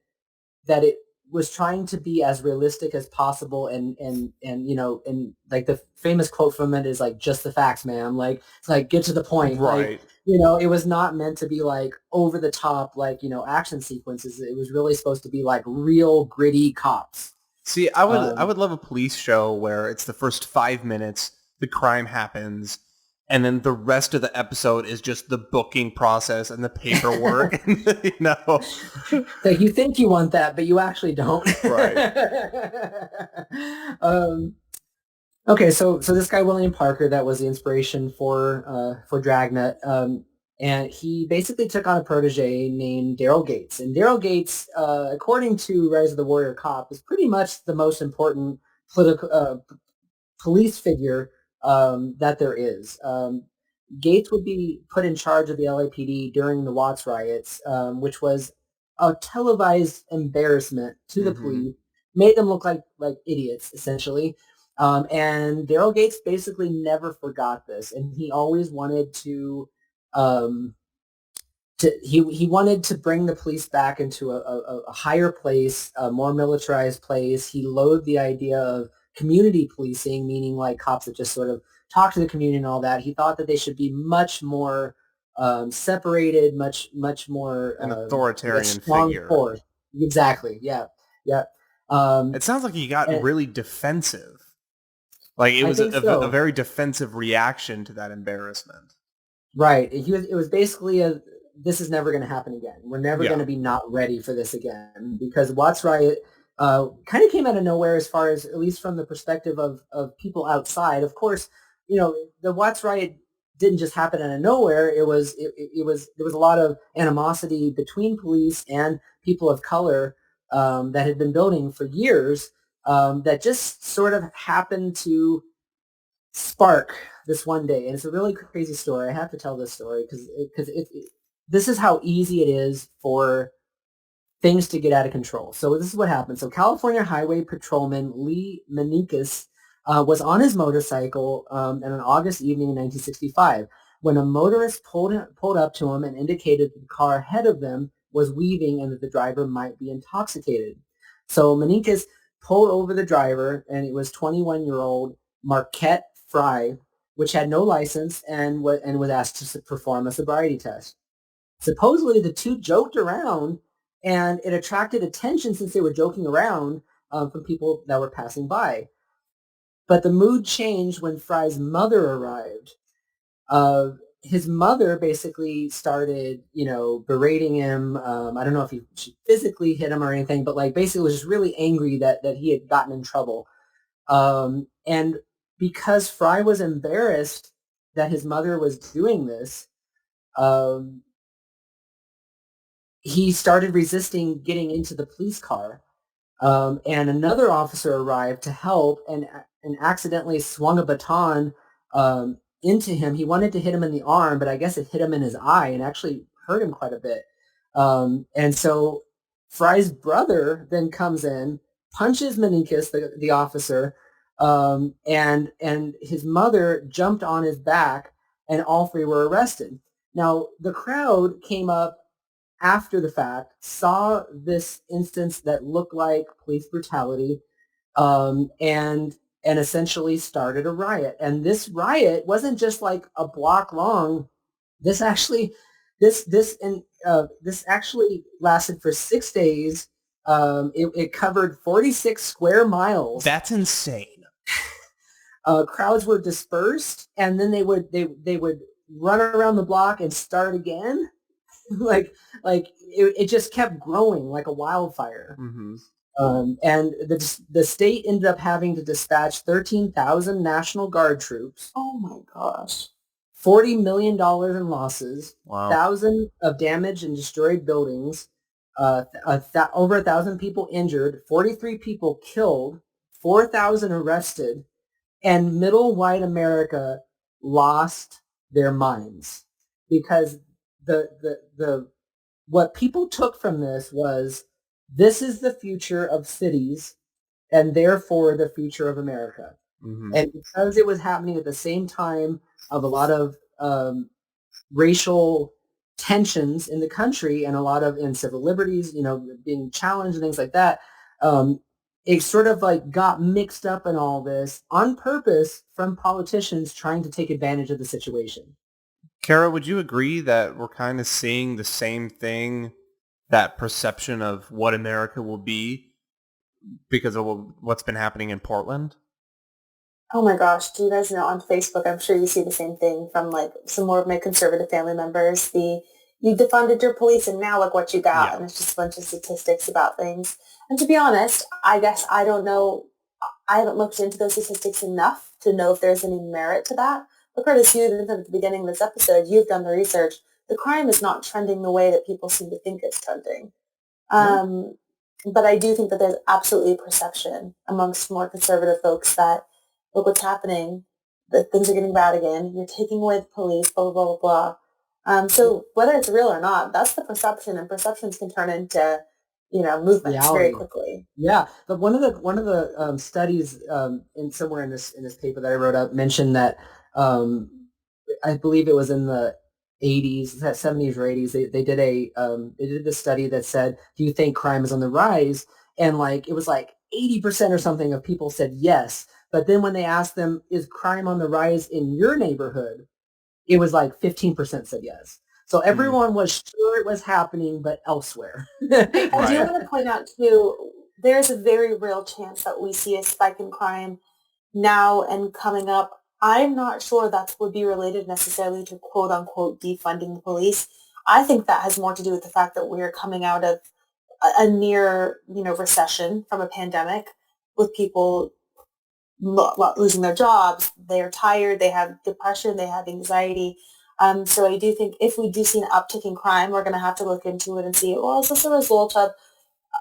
was trying to be as realistic as possible, and and like the famous quote from it is like, just the facts, man. Like, it's like, get to the point. Right. Like, it was not meant to be like over the top, like, action sequences. It was really supposed to be like real gritty cops. See, I would love a police show where it's the first 5 minutes, the crime happens, and then the rest of the episode is just the booking process and the paperwork. Like, you think you want that, but you actually don't. Right. Okay, so this guy William Parker, that was the inspiration for Dragnet, and he basically took on a protege named Daryl Gates. And Daryl Gates, according to Rise of the Warrior Cop, is pretty much the most important police figure that there is. Gates would be put in charge of the LAPD during the Watts riots, which was a televised embarrassment to the police, made them look like idiots, essentially. And Daryl Gates basically never forgot this, and he always wanted to he wanted to bring the police back into a higher place, a more militarized place. He loathed the idea of community policing, meaning like cops that just sort of talk to the community and all that. He thought that they should be much more separated, much more an authoritarian figure. Force. Exactly. Yeah. Yeah. It sounds like he got really defensive. Like it was a very defensive reaction to that embarrassment. Right. It was basically this is never going to happen again. We're never going to be not ready for this again, because Watts Riot kind of came out of nowhere, as far as, at least from the perspective of people outside. Of course, the Watts Riot didn't just happen out of nowhere. There was a lot of animosity between police and people of color that had been building for years, that just sort of happened to spark this one day. And it's a really crazy story. I have to tell this story because this is how easy it is for things to get out of control. So this is what happened. So California Highway Patrolman Lee Menikis was on his motorcycle on an August evening in 1965 when a motorist pulled up to him and indicated that the car ahead of them was weaving and that the driver might be intoxicated. So Menikis pulled over the driver, and it was 21-year-old Marquette Fry, which had no license and was asked to perform a sobriety test. Supposedly, the two joked around, and it attracted attention since they were joking around from people that were passing by. But the mood changed when Fry's mother arrived. His mother basically started, berating him. I don't know if she physically hit him or anything, but basically was just really angry that he had gotten in trouble. And because Fry was embarrassed that his mother was doing this, he started resisting getting into the police car. And another officer arrived to help and accidentally swung a baton into him. He wanted to hit him in the arm, but I guess it hit him in his eye and actually hurt him quite a bit. And so Fry's brother then comes in, punches Menikis, the officer, and his mother jumped on his back, and all three were arrested. Now, the crowd came up after the fact, saw this instance that looked like police brutality, and essentially started a riot. And this riot wasn't just like a block long. This actually lasted for 6 days. It covered 46 square miles. That's insane. Crowds were dispersed, and then they would run around the block and start again. It just kept growing like a wildfire. Mm-hmm. And the state ended up having to dispatch 13,000 National Guard troops. Oh my gosh. $40 million in losses. Wow. Thousands of damaged and destroyed buildings. Over 1,000 people injured. 43 people killed. 4,000 arrested. And middle white America lost their minds, because the what people took from this was, this is the future of cities and therefore the future of America. Mm-hmm. And because it was happening at the same time of a lot of racial tensions in the country and a lot of civil liberties, being challenged and things like that, um, it sort of like got mixed up in all this on purpose from politicians trying to take advantage of the situation. Kara, would you agree that we're kind of seeing the same thing, that perception of what America will be because of what's been happening in Portland? Oh my gosh, do you guys know on Facebook, I'm sure you see the same thing from like some more of my conservative family members. You defunded your police and now look what you got. Yeah. And it's just a bunch of statistics about things. And to be honest, I guess I don't know. I haven't looked into those statistics enough to know if there's any merit to that. But Curtis, you even said at the beginning of this episode, you've done the research. The crime is not trending the way that people seem to think it's trending. No. But I do think that there's absolutely a perception amongst more conservative folks that, look what's happening, that things are getting bad again, you're taking away the police, blah, blah, blah, blah. So whether it's real or not, that's the perception, and perceptions can turn into, movements very Reality. quickly. Yeah, but one of the studies in somewhere in this paper that I wrote up mentioned that um, I believe it was in the 80s, 70s or 80s. They did this study that said, "Do you think crime is on the rise?" And like it was like 80% or something of people said yes. But then when they asked them, "Is crime on the rise in your neighborhood?" It was like 15% said yes. So Mm. everyone was sure it was happening, but elsewhere. I do Right. want to point out too, there's a very real chance that we see a spike in crime now and coming up. I'm not sure that would be related necessarily to quote unquote defunding the police. I think that has more to do with the fact that we're coming out of a near, recession from a pandemic with people losing their jobs. They're tired. They have depression. They have anxiety. So I do think if we do see an uptick in crime, we're going to have to look into it and see, well, is this a result of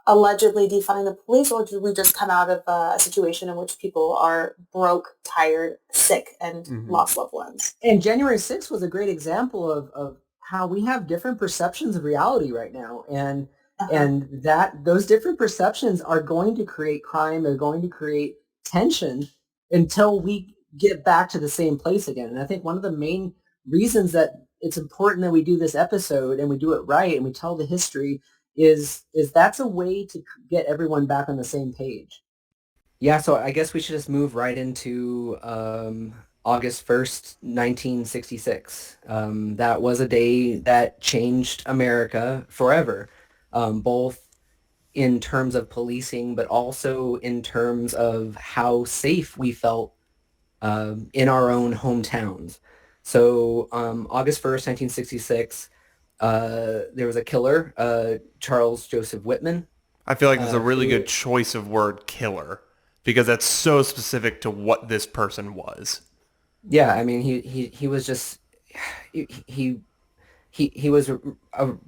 allegedly defunding the police, or did we just come out of a situation in which people are broke, tired, sick, and Hmm. lost loved ones? And January 6th was a great example of how we have different perceptions of reality right now. Uh-huh. And that those different perceptions are going to create crime, they're going to create tension until we get back to the same place again. And I think one of the main reasons that it's important that we do this episode and we do it right and we tell the history is that's a way to get everyone back on the same page. Yeah, so I guess we should just move right into August 1st, 1966. That was a day that changed America forever, both in terms of policing, but also in terms of how safe we felt in our own hometowns. So August 1st, 1966, there was a killer, Charles Joseph Whitman. I feel like there's a really good Who choice of word killer because that's so specific to what this person was. Yeah, I mean, he was just he he he was how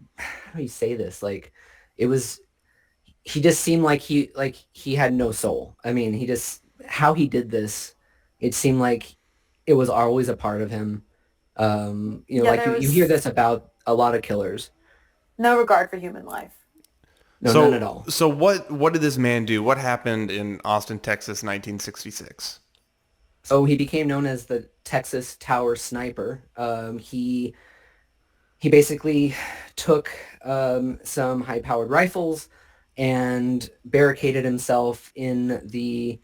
do you say this? Like, it was he just seemed like he had no soul. I mean, he just how he did this, it seemed like it was always a part of him. Yeah, Like there you hear was this about a lot of killers. no regard for human life. No, none at So all. so what did this man do? What happened in Austin, Texas, 1966? Oh, he became known as the Texas Tower Sniper. He basically took some high-powered rifles and barricaded himself in the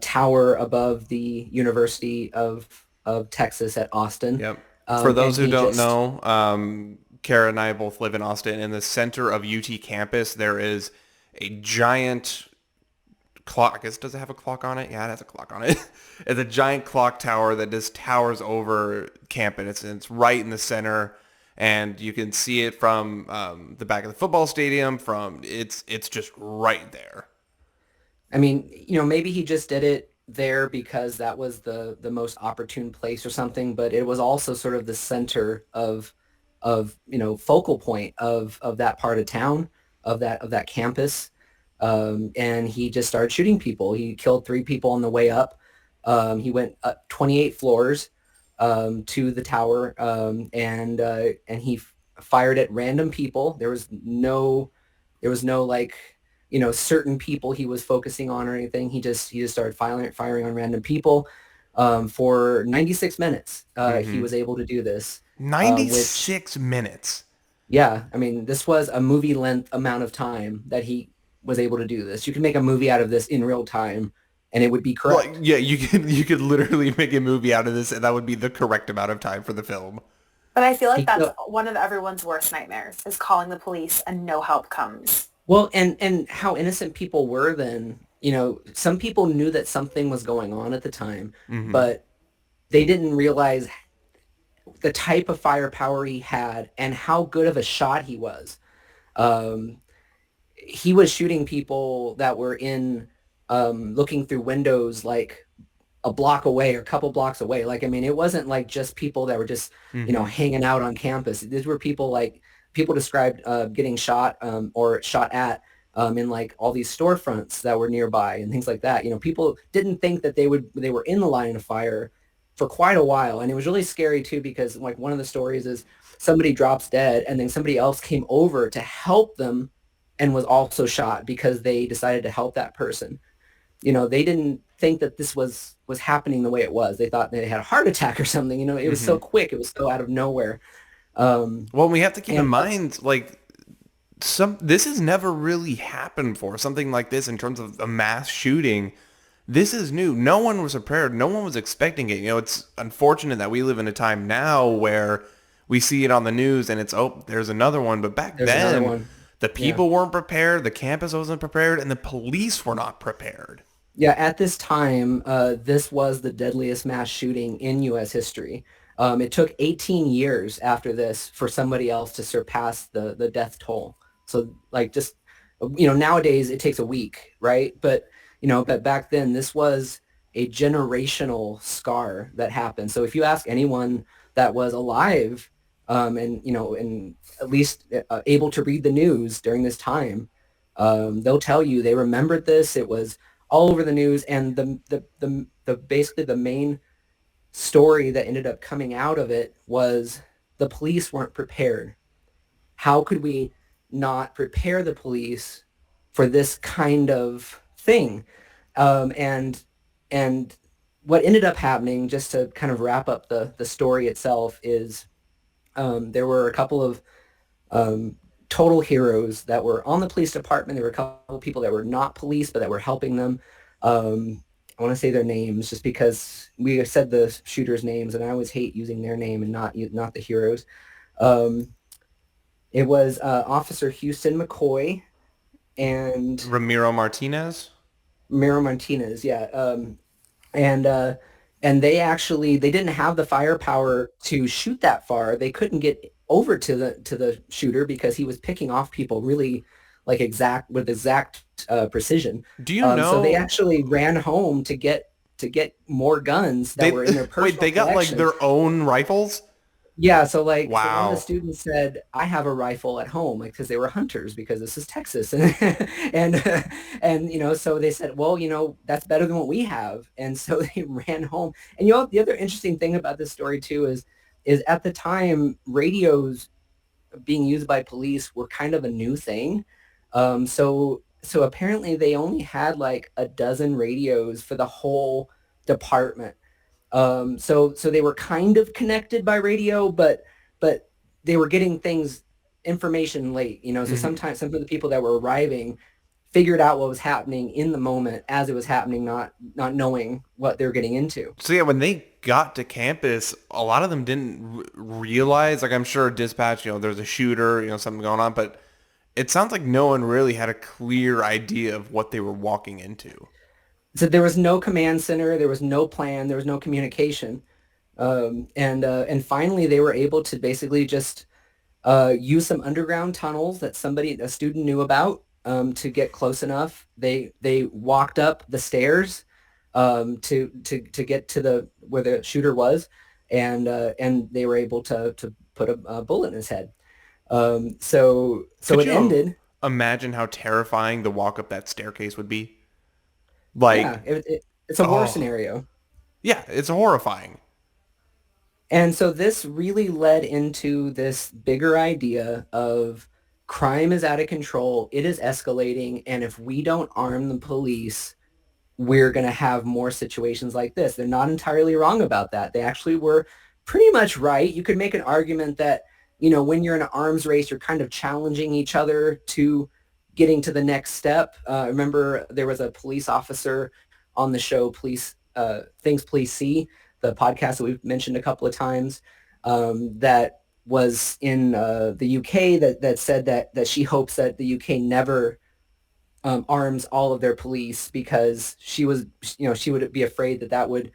tower above the University of Texas at Austin. Yep. For And those who he don't just, know, Kara and I both live in Austin. In the center of UT campus, there is a giant clock. I guess, does it have a clock on it? Yeah, it has a clock on it. It's a giant clock tower that just towers over campus. It's right in the center, and you can see it from the back of the football stadium. It's just right there. I mean, maybe he just did it there because that was the most opportune place or something, but it was also sort of the center of focal point of that part of town, of that campus. And he just started shooting people. He killed 3 people on the way up. He went up 28 floors to the tower, and he fired at random people. There was no like certain people he was focusing on or anything. He just started firing on random people. For 96 minutes, he Mm-hmm. was able to do this, which 96 minutes. yeah, I mean, this was a movie length amount of time that he was able to do this. You could make a movie out of this in real time, and it would be Well, correct. yeah, you could literally make a movie out of this, and that would be the correct amount of time for the film. But I feel like He, that's one of everyone's worst nightmares is calling the police and no help comes. well, and how innocent people were then. Some people knew that something was going on at the time, Hmm. but they didn't realize the type of firepower he had and how good of a shot he was. Um, he was shooting people that were in looking through windows like a block away or a couple blocks away. Like, I mean, it wasn't like just people that were just, Hmm. hanging out on campus. These were people like people described getting shot or shot at in like all these storefronts that were nearby and things like that. People didn't think that they were in the line of fire for quite a while. And it was really scary too, because like one of the stories is somebody drops dead and then somebody else came over to help them and was also shot because they decided to help that person. They didn't think that this was happening the way it was. They thought they had a heart attack or something. It was Hmm. so quick. It was so out of nowhere. Um, Well, we have to keep in and mind, like, this has never really happened for something like this in terms of a mass shooting. This is new. No one was prepared. No one was expecting it. It's unfortunate that we live in a time now where we see it on the news and it's, oh, there's another one. But back there's another then, one. the Yeah. people weren't prepared, the campus wasn't prepared, and the police were not prepared. Yeah. At this time, this was the deadliest mass shooting in U.S. history. It took 18 years after this for somebody else to surpass the death toll. So like just, nowadays it takes a week, right? But back then this was a generational scar that happened. So if you ask anyone that was alive, and at least able to read the news during this time, they'll tell you they remembered this. It was all over the news, and the basically the main story that ended up coming out of it was the police weren't prepared. How could we not prepare the police for this kind of thing? And what ended up happening, just to kind of wrap up the story itself, is there were a couple of um, total heroes that were on the police department. There were a couple of people that were not police, but that were helping them. I want to say their names just because we said the shooters' names, and I always hate using their name and not the heroes. Um, it was Officer Houston McCoy and Ramiro Martinez? Miro Martinez. Yeah, and and they didn't have the firepower to shoot that far. They couldn't get over to the shooter because he was picking off people really like exact precision. Do you So they know actually ran home to get more guns that they were in their wait, personal they got like collection. their own rifles? Yeah, so one of the Wow. students said, "I have a rifle at home," like because they were hunters because this is Texas, and and so they said, "Well, that's better than what we have," and so they ran home. And the other interesting thing about this story too is at the time radios being used by police were kind of a new thing. So apparently they only had like a dozen radios for the whole department. So they were kind of connected by radio, but they were getting information late. So Hmm. sometimes some of the people that were arriving figured out what was happening in the moment as it was happening, not knowing what they were getting into. So yeah, when they got to campus, a lot of them didn't realize, like I'm sure dispatch, there's a shooter, something going on, but it sounds like no one really had a clear idea of what they were walking into. So there was no command center, there was no plan, there was no communication, and finally they were able to basically just use some underground tunnels that a student knew about, to get close enough. They walked up the stairs to get to the where the shooter was, and they were able to put a bullet in his head. So Could it you ended. imagine how terrifying the walk up that staircase would be? Like, Yeah, it's a war oh, scenario. yeah, it's horrifying. And so this really led into this bigger idea of crime is out of control, it is escalating, and if we don't arm the police, we're going to have more situations like this. They're not entirely wrong about that. They actually were pretty much right. You could make an argument that, when you're in an arms race, you're kind of challenging each other to getting to the next step. Remember, there was a police officer on the show, Things Police See, the podcast that we've mentioned a couple of times, that was in the UK that said that she hopes that the UK never arms all of their police because she would be afraid that would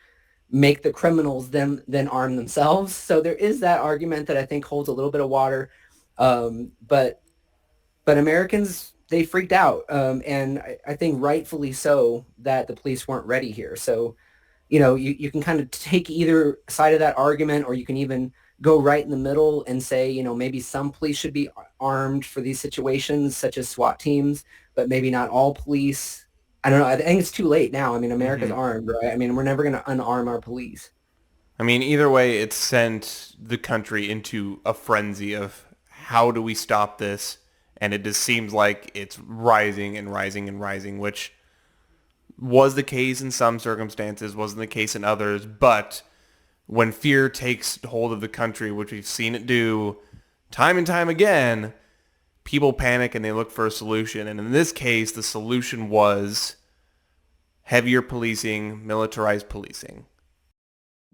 make the criminals then arm themselves. So there is that argument that I think holds a little bit of water, but Americans, they freaked out, and I think rightfully so that the police weren't ready here. So you can kind of take either side of that argument, or you can even go right in the middle and say, maybe some police should be armed for these situations, such as SWAT teams, but maybe not all police. I don't know. I think it's too late now. I mean, America's armed, right? I mean, we're never going to unarm our police. I mean, either way, it sent the country into a frenzy of how do we stop this? And it just seems like it's rising and rising and rising, which was the case in some circumstances, wasn't the case in others. But when fear takes hold of the country, which we've seen it do time and time again, people panic and they look for a solution. And in this case, the solution was heavier policing, militarized policing.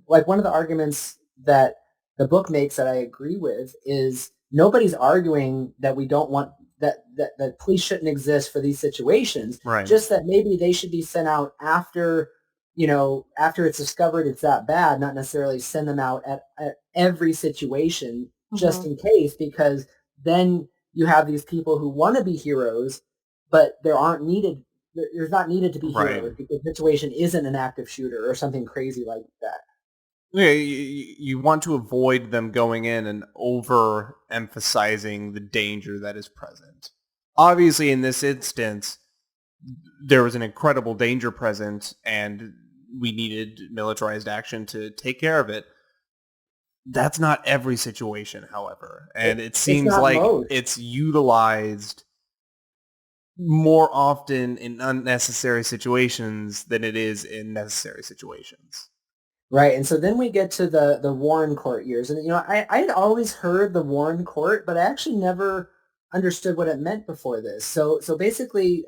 Like, one of the arguments that the book makes that I agree with is nobody's arguing that we don't want that police shouldn't exist for these situations. Right. Just that maybe they should be sent out after it's discovered it's that bad, not necessarily send them out at every situation just in case, because then you have these people who want to be heroes, but there's not needed to be heroes because the situation isn't an active shooter or something crazy like that. Yeah, you want to avoid them going in and overemphasizing the danger that is present. Obviously, in this instance, there was an incredible danger present, and we needed militarized action to take care of it. That's not every situation, however, and it seems like it's utilized more often in unnecessary situations than it is in necessary situations. Right, and so then we get to the Warren Court years, and I'd always heard the Warren Court, but I actually never understood what it meant before this. So basically,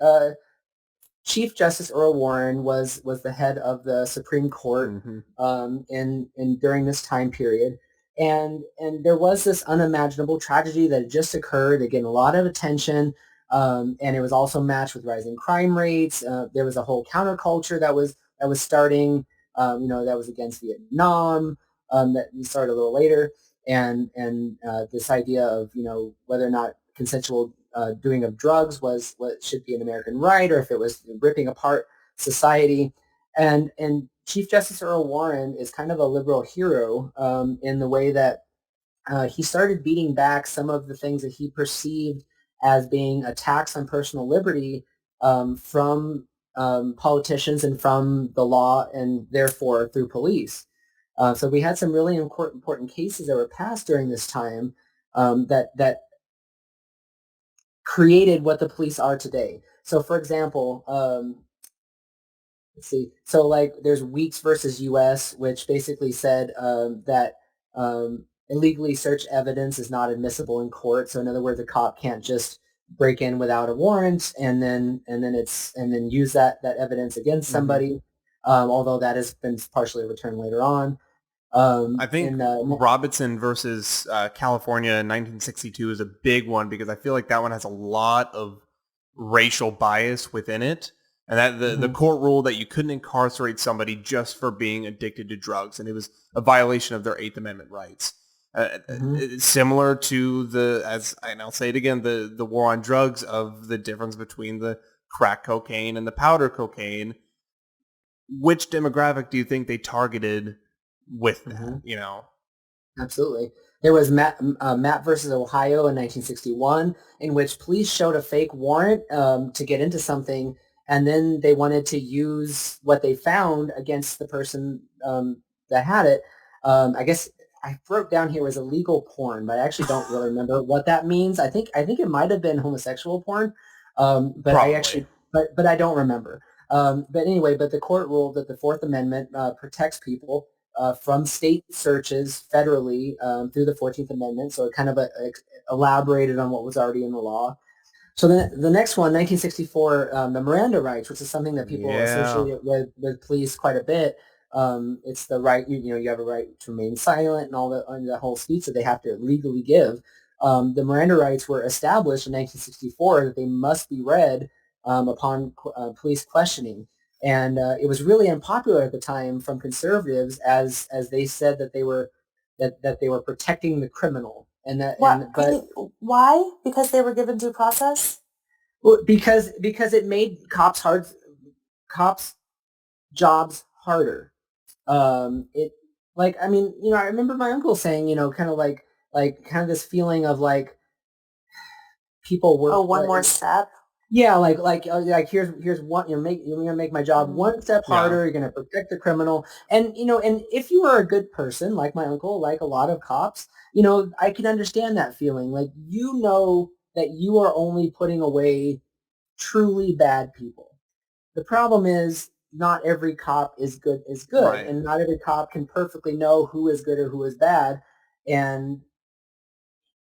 Chief Justice Earl Warren was the head of the Supreme Court in during this time period, and there was this unimaginable tragedy that had just occurred. It gained a lot of attention, and it was also matched with rising crime rates. There was a whole counterculture that was starting. That was against Vietnam, that started a little later, and this idea of whether or not consensual doing of drugs was what should be an American right, or if it was ripping apart society. And Chief Justice Earl Warren is kind of a liberal hero in the way that he started beating back some of the things that he perceived as being attacks on personal liberty from politicians and from the law, and therefore through police. So we had some really important cases that were passed during this time that created what the police are today. So, for example, let's see. So, like, there's Weeks versus U.S., which basically said that illegally searched evidence is not admissible in court. So, in other words, a cop can't just break in without a warrant and then use that evidence against somebody. Although that has been partially overturned later on. I think Robinson versus California in 1962 is a big one because I feel like that one has a lot of racial bias within it. And that the court ruled that you couldn't incarcerate somebody just for being addicted to drugs. And it was a violation of their Eighth Amendment rights. Similar to and I'll say it again, the war on drugs, of the difference between the crack cocaine and the powder cocaine. Which demographic do you think they targeted with that, Absolutely. There was Matt versus Ohio in 1961, in which police showed a fake warrant to get into something, and then they wanted to use what they found against the person that had it. I guess I wrote down here was illegal porn, but I actually don't really remember what that means. I think it might have been homosexual porn, but Probably. but I don't remember. But anyway, the court ruled that the Fourth Amendment protects people from state searches federally through the 14th Amendment. So it kind of elaborated on what was already in the law. So the next one, 1964, the Miranda rights, which is something that people associate with police quite a bit. It's the right, you have a right to remain silent and all the whole speech that they have to legally give. The Miranda rights were established in 1964 that they must be read upon police questioning. And it was really unpopular at the time from conservatives as they said that they were protecting the criminal. And that, why? Because they were given due process? Well, because it made cops jobs harder. I remember my uncle saying, kind of this feeling of like people work. Oh, one more step. Yeah, here's one. You're gonna make my job one step harder. You're gonna protect the criminal, and and if you are a good person like my uncle, like a lot of cops, I can understand that feeling. Like that you are only putting away truly bad people. The problem is not every cop is good, right. And not every cop can perfectly know who is good or who is bad, and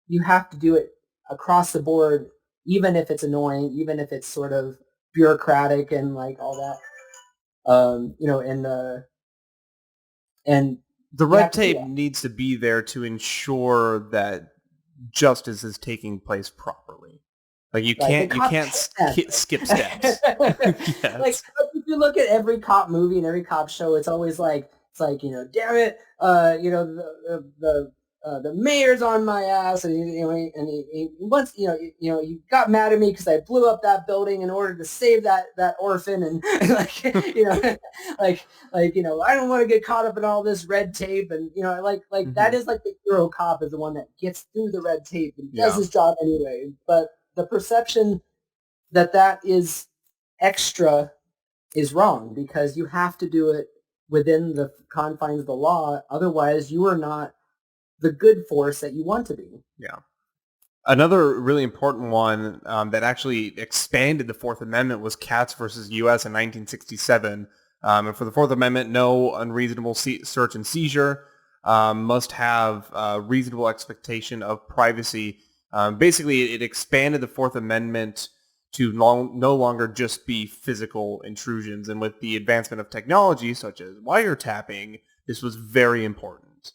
you have to do it across the board, even if it's annoying, even if it's sort of bureaucratic and like all that. And the red tape needs to be there to ensure that justice is taking place properly. Like you can't skip steps. Yes. Like if you look at every cop movie and every cop show, it's always like damn it, the mayor's on my ass, and he once he got mad at me because I blew up that building in order to save that orphan, and I don't want to get caught up in all this red tape, and that is like the hero cop is the one that gets through the red tape and does his job anyway, but the perception that is extra is wrong because you have to do it within the confines of the law. Otherwise, you are not the good force that you want to be. Yeah. Another really important one that actually expanded the Fourth Amendment was Katz versus U.S. in 1967. And for the Fourth Amendment, no unreasonable search and seizure, must have a reasonable expectation of privacy. Basically, it expanded the Fourth Amendment to no longer just be physical intrusions. And with the advancement of technology, such as wiretapping, this was very important.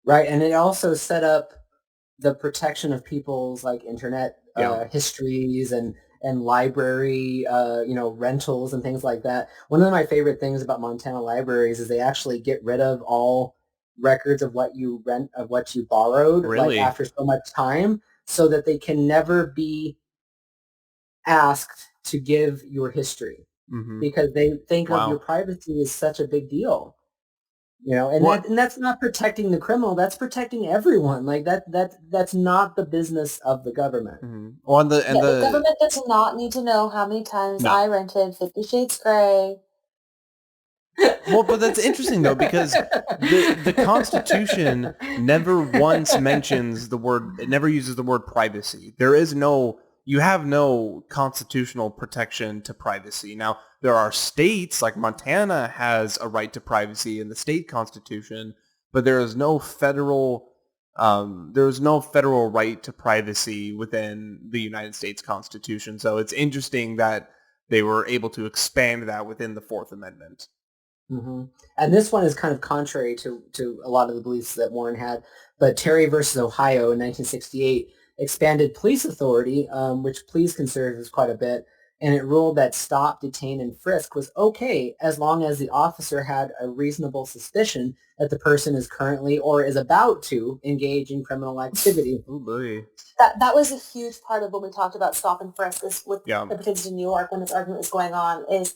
Right, and it also set up the protection of people's internet histories and library rentals and things like that. One of my favorite things about Montana libraries is they actually get rid of all records of what you borrowed after so much time, so that they can never be asked to give your history because they think of your privacy as such a big deal. And that's not protecting the criminal. That's protecting everyone. That's not the business of the government. Mm-hmm. The government does not need to know how many times I rented 50 Shades Grey. Well, but that's interesting though, because the Constitution never once mentions the word. It never uses the word privacy. You have no constitutional protection to privacy. Now, there are states, like Montana has a right to privacy in the state constitution, but there is no federal right to privacy within the United States Constitution. So it's interesting that they were able to expand that within the Fourth Amendment. Mm-hmm. And this one is kind of contrary to a lot of the beliefs that Warren had. But Terry versus Ohio in 1968 expanded police authority, which pleased conservatives quite a bit, and it ruled that stop, detain, and frisk was okay as long as the officer had a reasonable suspicion that the person is currently or is about to engage in criminal activity. Oh boy. That was a huge part of when we talked about stop and frisk with the particular in New York when this argument was going on, is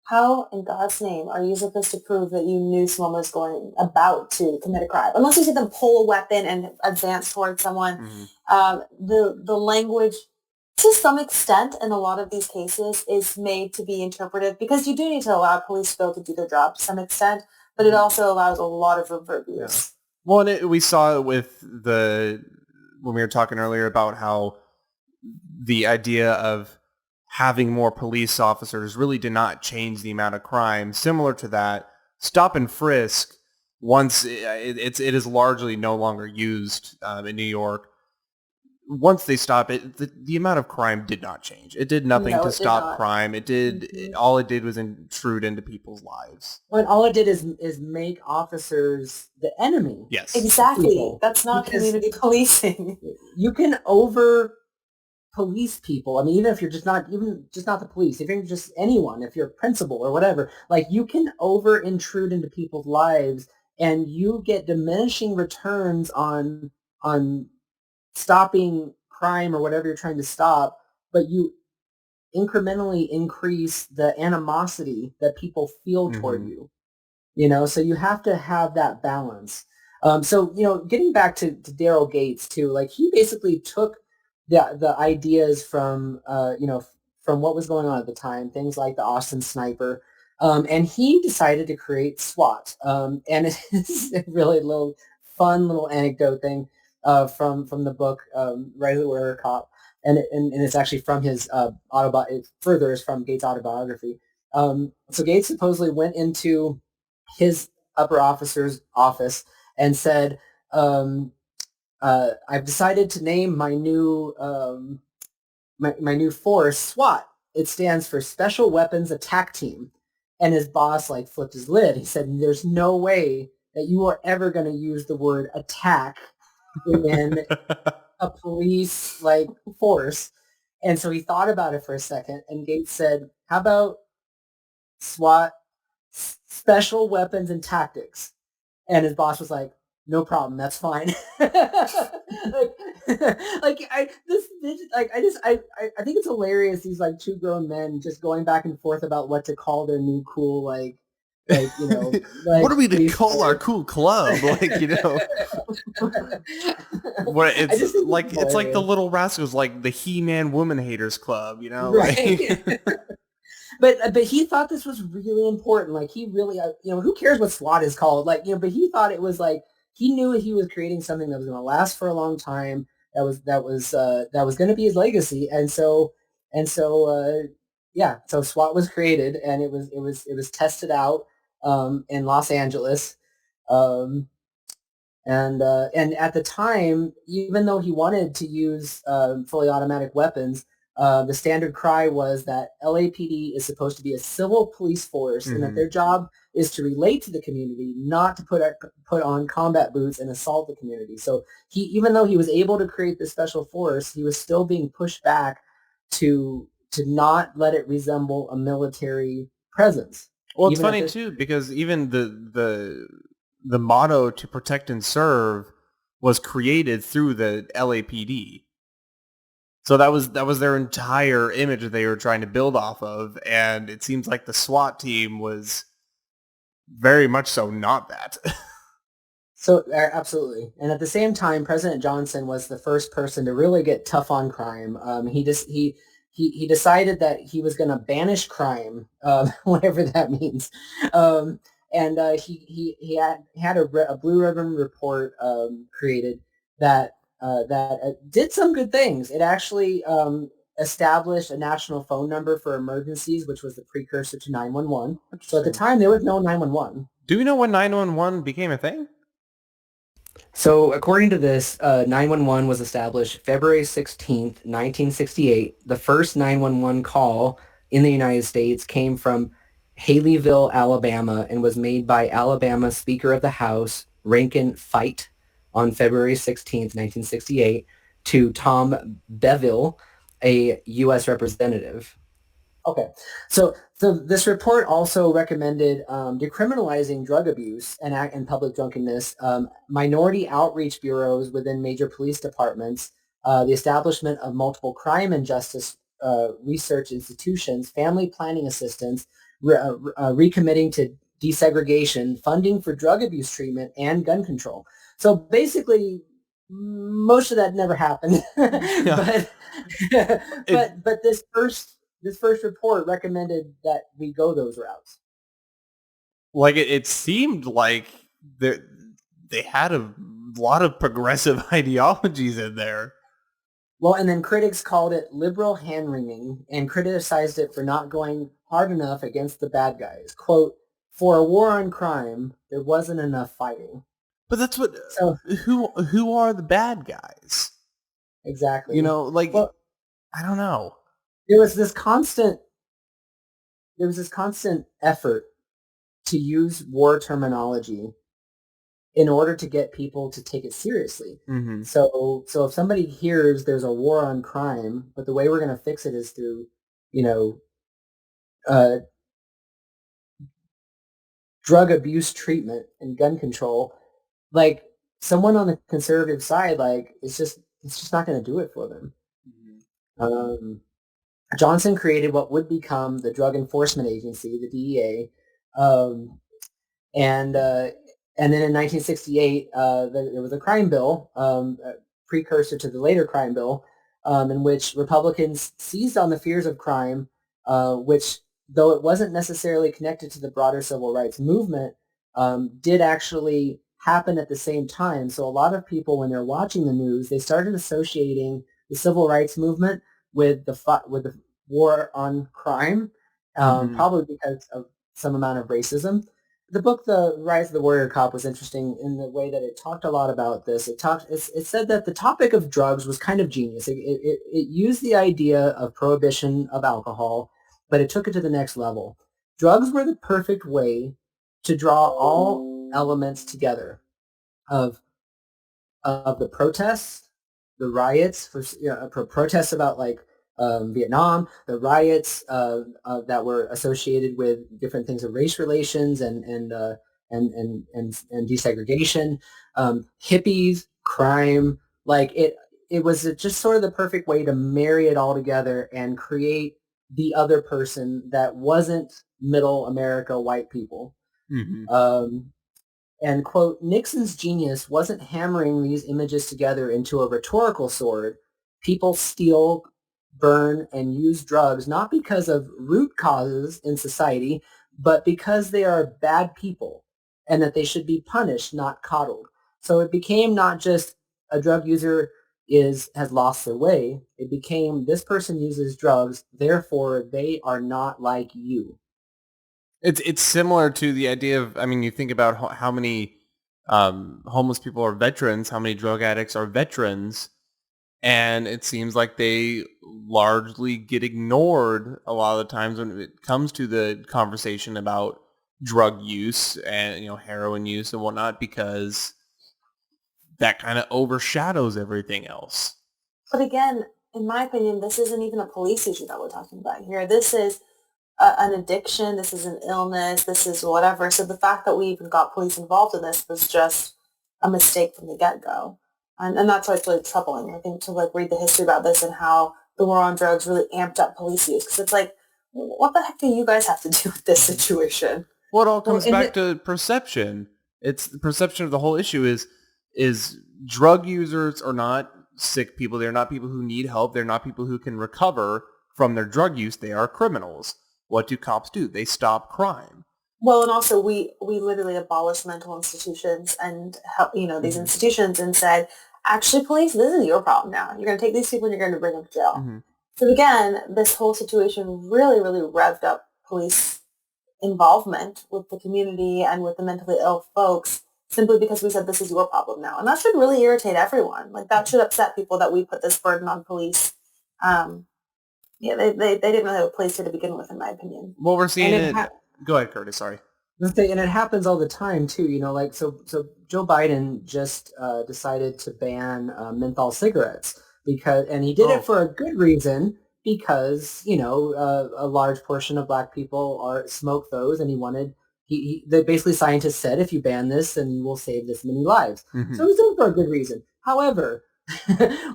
how in God's name are you supposed to prove that you knew someone was about to commit a crime? Unless you see them pull a weapon and advance towards someone. The language, to some extent, in a lot of these cases, is made to be interpreted, because you do need to allow police to be able to do their job to some extent, but it also allows a lot of room for abuse. Yeah. Well, we saw it with when we were talking earlier about how the idea of having more police officers really did not change the amount of crime. Similar to that, stop and frisk, once it is largely no longer used in New York, once they stopped it, the amount of crime did not change. It did nothing to stop crime. It did all it did was intrude into people's lives. When all it did is make officers the enemy. Yes, exactly. That's not community policing. You can over police people. I mean, even if you're just not the police, if you're just anyone, if you're a principal or whatever, like you can over intrude into people's lives, and you get diminishing returns on stopping crime or whatever you're trying to stop, but you incrementally increase the animosity that people feel toward you. You know, so you have to have that balance. So, you know, getting back to Daryl Gates too, like he basically took the ideas from, you know, from what was going on at the time, things like the Austin Snipper, and he decided to create SWAT. And it's a really fun little anecdote thing from the book, Rise of the Warrior Cop. And it's actually from his it further is from Gates' autobiography. So Gates supposedly went into his upper officer's office and said, I've decided to name my new my new force SWAT. It stands for Special Weapons Attack Team. And his boss like flipped his lid. He said, there's no way that you are ever going to use the word attack in a police like force. And so he thought about it for a second, and Gates said, how about SWAT, Special Weapons and Tactics? And his boss was like, no problem, that's fine. I think it's hilarious, these like two grown men just going back and forth about what to call their new cool like you know, like, what are we to call our cool club? Like, you know, what it's like the Little Rascals, like the He-Man Woman Haters Club, you know, right? But he thought this was really important. Like he really, you know, who cares what SWAT is called? Like, you know, but he thought it was like, he knew he was creating something that was going to last for a long time. That was going to be his legacy. And so yeah. So SWAT was created, and it was tested out in Los Angeles. And at the time, even though he wanted to use fully automatic weapons, the standard cry was that LAPD is supposed to be a civil police force, and that their job is to relate to the community, not to put on combat boots and assault the community. So even though he was able to create this special force, he was still being pushed back to not let it resemble a military presence. Well, it's funny too, because even the motto "to protect and serve" was created through the LAPD. So that was their entire image that they were trying to build off of, and it seems like the SWAT team was very much so not that. So absolutely, and at the same time, President Johnson was the first person to really get tough on crime. He decided that he was going to banish crime, whatever that means. And he had a Blue Ribbon report created that did some good things. It actually established a national phone number for emergencies, which was the precursor to 911. So at the time, there was no 911. Do we know when 911 became a thing? So according to this, 911 was established February 16th, 1968. The first 911 call in the United States came from Haleyville, Alabama, and was made by Alabama Speaker of the House, Rankin Fite, on February 16th, 1968, to Tom Beville, a U.S. representative. Okay, so this report also recommended decriminalizing drug abuse and public drunkenness, minority outreach bureaus within major police departments, the establishment of multiple crime and justice research institutions, family planning assistance, recommitting to desegregation, funding for drug abuse treatment, and gun control. So basically, most of that never happened. but this first report recommended that we go those routes. Like it seemed like they had a lot of progressive ideologies in there. Well, and then critics called it liberal hand-wringing and criticized it for not going hard enough against the bad guys. Quote, for a war on crime, there wasn't enough fighting. But that's what. So, who are the bad guys? exactly. You know, like, Well, I don't know. there was this constant effort to use war terminology in order to get people to take it seriously. Mm-hmm. So if somebody hears there's a war on crime, but the way we're going to fix it is through, you know, uh, drug abuse treatment and gun control, like someone on the conservative side, like it's just not going to do it for them. Mm-hmm. Um, Johnson created what would become the Drug Enforcement Agency, the DEA, and and then in 1968 there was a crime bill, a precursor to the later crime bill, in which Republicans seized on the fears of crime, which, though it wasn't necessarily connected to the broader civil rights movement, did actually happen at the same time. So a lot of people, when they're watching the news, they started associating the civil rights movement with the war on crime, Mm-hmm. probably because of some amount of racism. The book The Rise of the Warrior Cop was interesting in the way that it talked a lot about this. It said that the topic of drugs was kind of genius. It used the idea of prohibition of alcohol, but it took it to the next level. Drugs were the perfect way to draw all elements together of the protests, the riots for protests about like Vietnam, the riots that were associated with different things of race relations and desegregation, hippies, crime. Like it was just sort of the perfect way to marry it all together and create the other person that wasn't middle America white people. Mm-hmm. And, quote, Nixon's genius wasn't hammering these images together into a rhetorical sword. People steal, burn, and use drugs not because of root causes in society, but because they are bad people and that they should be punished, not coddled. So it became not just a drug user has lost their way. It became this person uses drugs, therefore they are not like you. It's similar to the idea of, I mean, you think about how many homeless people are veterans, how many drug addicts are veterans, and it seems like they largely get ignored a lot of the times when it comes to the conversation about drug use and, you know, heroin use and whatnot, because that kind of overshadows everything else. But again, in my opinion, this isn't even a police issue that we're talking about here. This is an addiction. This is an illness. This is whatever. So the fact that we even got police involved in this was just a mistake from the get-go. And that's why it's really troubling, I think, to like read the history about this and how the war on drugs really amped up police use. Because it's like, what the heck do you guys have to do with this situation? Well, it all Well, comes back to perception. It's the perception of the whole issue is drug users are not sick people. They're not people who need help. They're not people who can recover from their drug use. They are criminals. What do cops do? They stop crime. Well, and also we literally abolished mental institutions and these institutions and said, actually, police, this is your problem now. You're going to take these people and you're going to bring them to jail. Mm-hmm. So again, this whole situation really, really revved up police involvement with the community and with the mentally ill folks simply because we said this is your problem now. And that should really irritate everyone. Like that should upset people that we put this burden on police. They didn't really have a place here to begin with, in my opinion. Well, we're seeing it. Go ahead, Curtis. Sorry. And it happens all the time too. Like so Joe Biden just decided to ban menthol cigarettes and he did it for a good reason because a large portion of black people smoke those, and he wanted basically scientists said if you ban this, then you will save this many lives. Mm-hmm. So he's doing it for a good reason. However,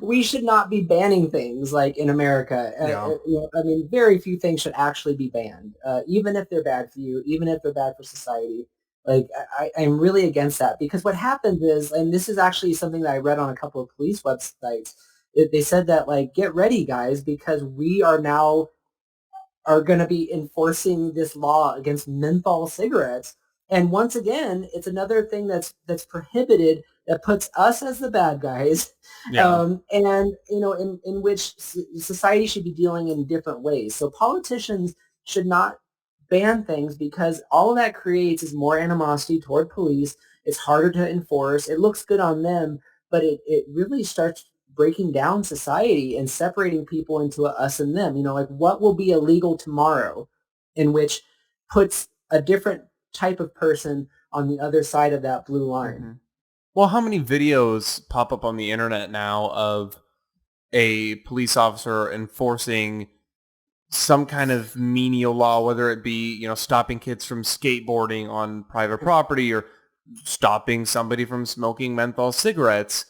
we should not be banning things like in America. I mean, very few things should actually be banned, even if they're bad for you, even if they're bad for society. Like, I'm really against that because what happens is, and this is actually something that I read on a couple of police websites, they said that, like, get ready, guys, because we are going to be enforcing this law against menthol cigarettes. And once again, it's another thing that's prohibited that puts us as the bad guys, and in which society should be dealing in different ways. So politicians should not ban things because all of that creates is more animosity toward police. It's harder to enforce. It looks good on them, but it really starts breaking down society and separating people into a us and them. Like what will be illegal tomorrow, in which puts a different type of person on the other side of that blue line. Mm-hmm. Well, how many videos pop up on the internet now of a police officer enforcing some kind of menial law, whether it be, stopping kids from skateboarding on private property or stopping somebody from smoking menthol cigarettes,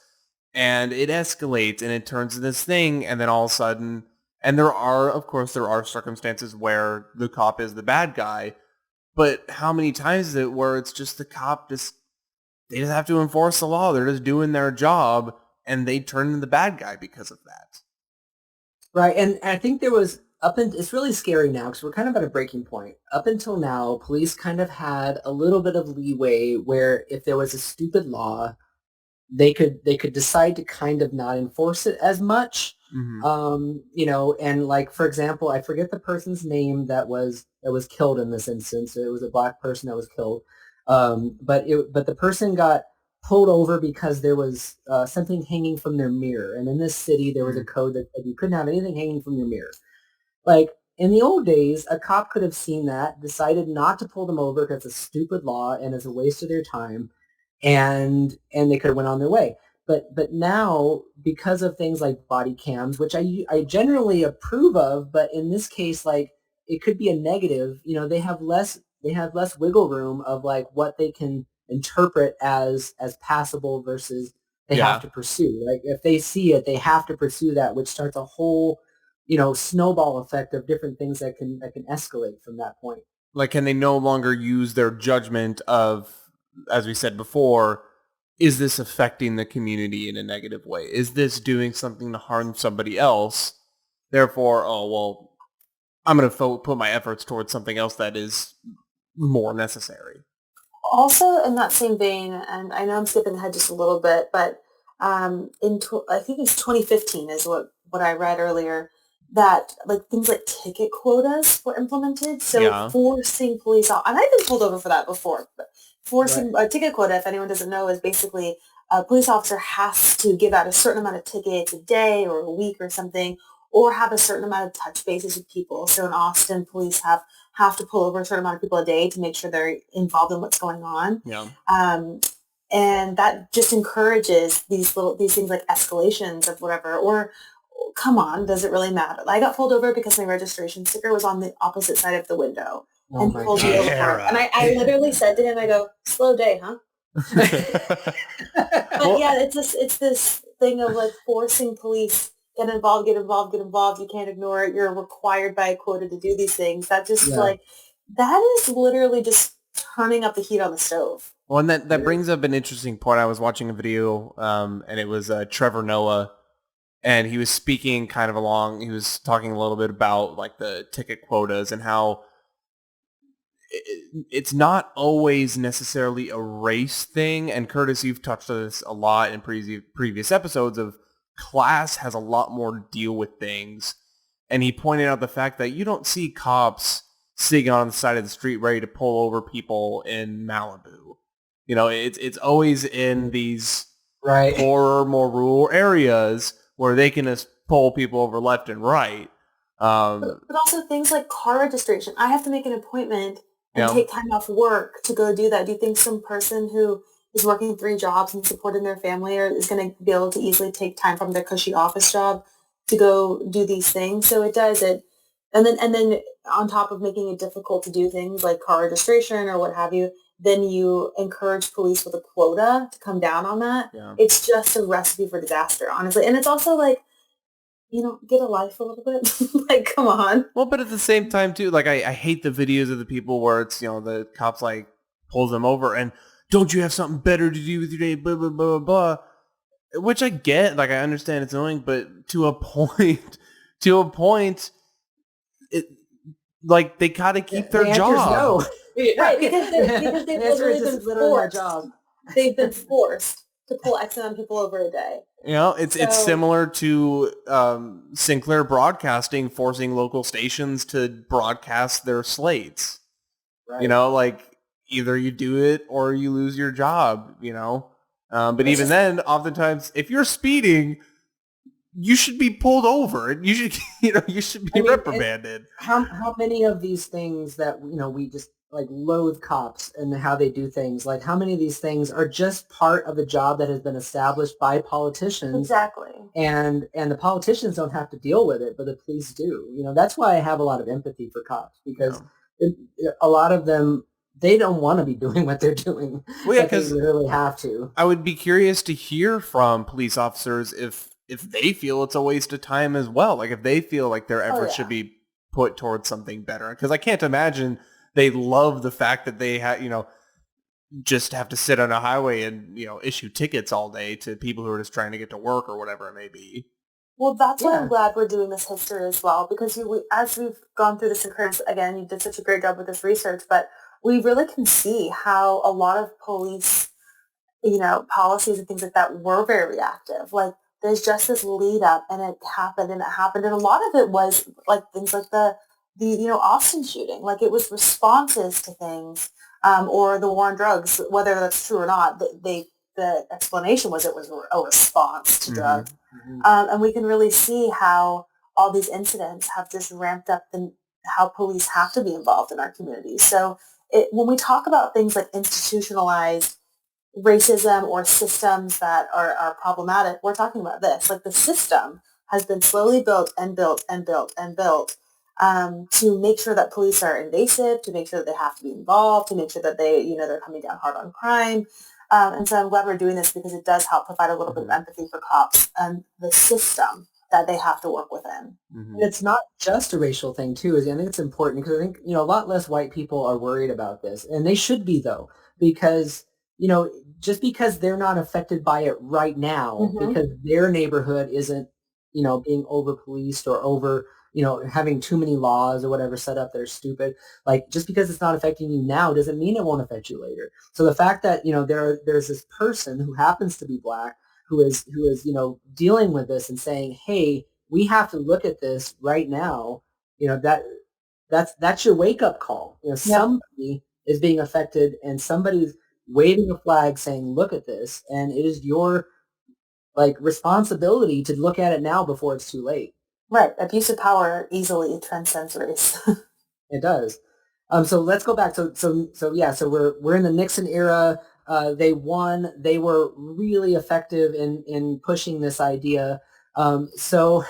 and it escalates and it turns into this thing, and then all of a sudden, and there are circumstances where the cop is the bad guy, but how many times is it where it's just the cop they just have to enforce the law, they're just doing their job, and they turn into the bad guy because of that. Right, and I think there was it's really scary now because we're kind of at a breaking point. Up until now, police kind of had a little bit of leeway where if there was a stupid law, they could decide to kind of not enforce it as much. Mm-hmm. And like, for example, I forget the person's name that was killed in this instance. It was a black person that was killed. But the person got pulled over because there was something hanging from their mirror. And in this city, there was a code that you couldn't have anything hanging from your mirror. Like, in the old days, a cop could have seen that, decided not to pull them over because it's a stupid law and it's a waste of their time, and they could have went on their way. But now, because of things like body cams, which I generally approve of, but in this case, like, it could be a negative. They have less wiggle room of like what they can interpret as passable versus they have to pursue. Like, if they see it, they have to pursue that, which starts a whole snowball effect of different things that can escalate from that point. Like, can they no longer use their judgment of, as we said before, is this affecting the community in a negative way? Is this doing something to harm somebody else? Therefore, I'm going to put my efforts towards something else that is more necessary. Also, in that same vein, and I know I'm skipping ahead just a little bit, but I think it's 2015 is what I read earlier, that like things like ticket quotas were implemented. So forcing police and I've been pulled over for that before, but forcing a ticket quota, if anyone doesn't know, is basically a police officer has to give out a certain amount of tickets a day or a week or something, or have a certain amount of touch bases with people. So in Austin, police have to pull over a certain amount of people a day to make sure they're involved in what's going on. Yeah. And that just encourages these things like escalations of whatever, or come on, does it really matter? I got pulled over because my registration sticker was on the opposite side of the window. And he pulled me over. And I literally said to him, I go, slow day, huh? But yeah, it's this thing of like forcing police, get involved. You can't ignore it. You're required by a quota to do these things. That just that is literally just turning up the heat on the stove. Well, and that brings up an interesting point. I was watching a video, and it was Trevor Noah, and he was speaking kind of along. He was talking a little bit about like the ticket quotas and how it's not always necessarily a race thing. And Curtis, you've touched on this a lot in previous episodes of class has a lot more to deal with things. And he pointed out the fact that you don't see cops sitting on the side of the street ready to pull over people in Malibu. It's always in these poorer, more rural areas where they can just pull people over left and right. But also things like car registration. I have to make an appointment and take time off work to go do that. Do you think some person who is working 3 jobs and supporting their family is going to be able to easily take time from their cushy office job to go do these things? So it does it. And then on top of making it difficult to do things like car registration or what have you, then you encourage police with a quota to come down on that. Yeah. It's just a recipe for disaster, honestly. And it's also like, get a life a little bit. Like, come on. Well, but at the same time, too, like, I hate the videos of the people where it's, the cops, like, pulls them over and, don't you have something better to do with your day, blah, blah, blah, blah, which I get. Like, I understand it's annoying, but to a point, it, like, they gotta keep their job. No. Right, because they've They've been forced to pull X amount of people over a day. It's similar to Sinclair Broadcasting forcing local stations to broadcast their slates. Right. Like either you do it or you lose your job. But even then, oftentimes, if you're speeding, you should be pulled over. You should, you should be reprimanded. How many of these things that, we just like loathe cops and how they do things, like how many of these things are just part of the job that has been established by politicians? Exactly. And the politicians don't have to deal with it, but the police do. That's why I have a lot of empathy for cops, because a lot of them, they don't want to be doing what they're doing. Well, yeah, because they literally have to. I would be curious to hear from police officers if they feel it's a waste of time as well. Like if they feel like their efforts should be put towards something better. Because I can't imagine they love the fact that they just have to sit on a highway and, issue tickets all day to people who are just trying to get to work or whatever it may be. Well, that's why I'm glad we're doing this history as well, because as we've gone through this, again, you did such a great job with this research, but we really can see how a lot of police, policies and things like that were very reactive. Like there's just this lead up and it happened. And a lot of it was like things like the Austin shooting. Like it was responses to things, or the war on drugs, whether that's true or not. The explanation was it was a response to drugs. Mm-hmm. And we can really see how all these incidents have just ramped up how police have to be involved in our communities. So when we talk about things like institutionalized racism or systems that are problematic, we're talking about this. Like the system has been slowly built and built and built and built to make sure that police are invasive, to make sure that they have to be involved, to make sure that they're coming down hard on crime. And so I'm glad we're doing this, because it does help provide a little bit of empathy for cops and the system that they have to work within. Mm-hmm. And it's not just a racial thing, too. I think it's important, because I think, a lot less white people are worried about this. And they should be, though, because, just because they're not affected by it right now, because their neighborhood isn't, being over-policed or over, having too many laws or whatever set up that are stupid. Like, just because it's not affecting you now doesn't mean it won't affect you later. So the fact that, there's this person who happens to be black who is dealing with this and saying, hey, we have to look at this right now, that's your wake-up call. Somebody is being affected, and somebody's waving a flag saying, look at this, and it is your responsibility to look at it now before it's too late. Right. Abuse of power easily transcends race. It does. So let's go back. So we're in the Nixon era. They won. They were really effective in pushing this idea. So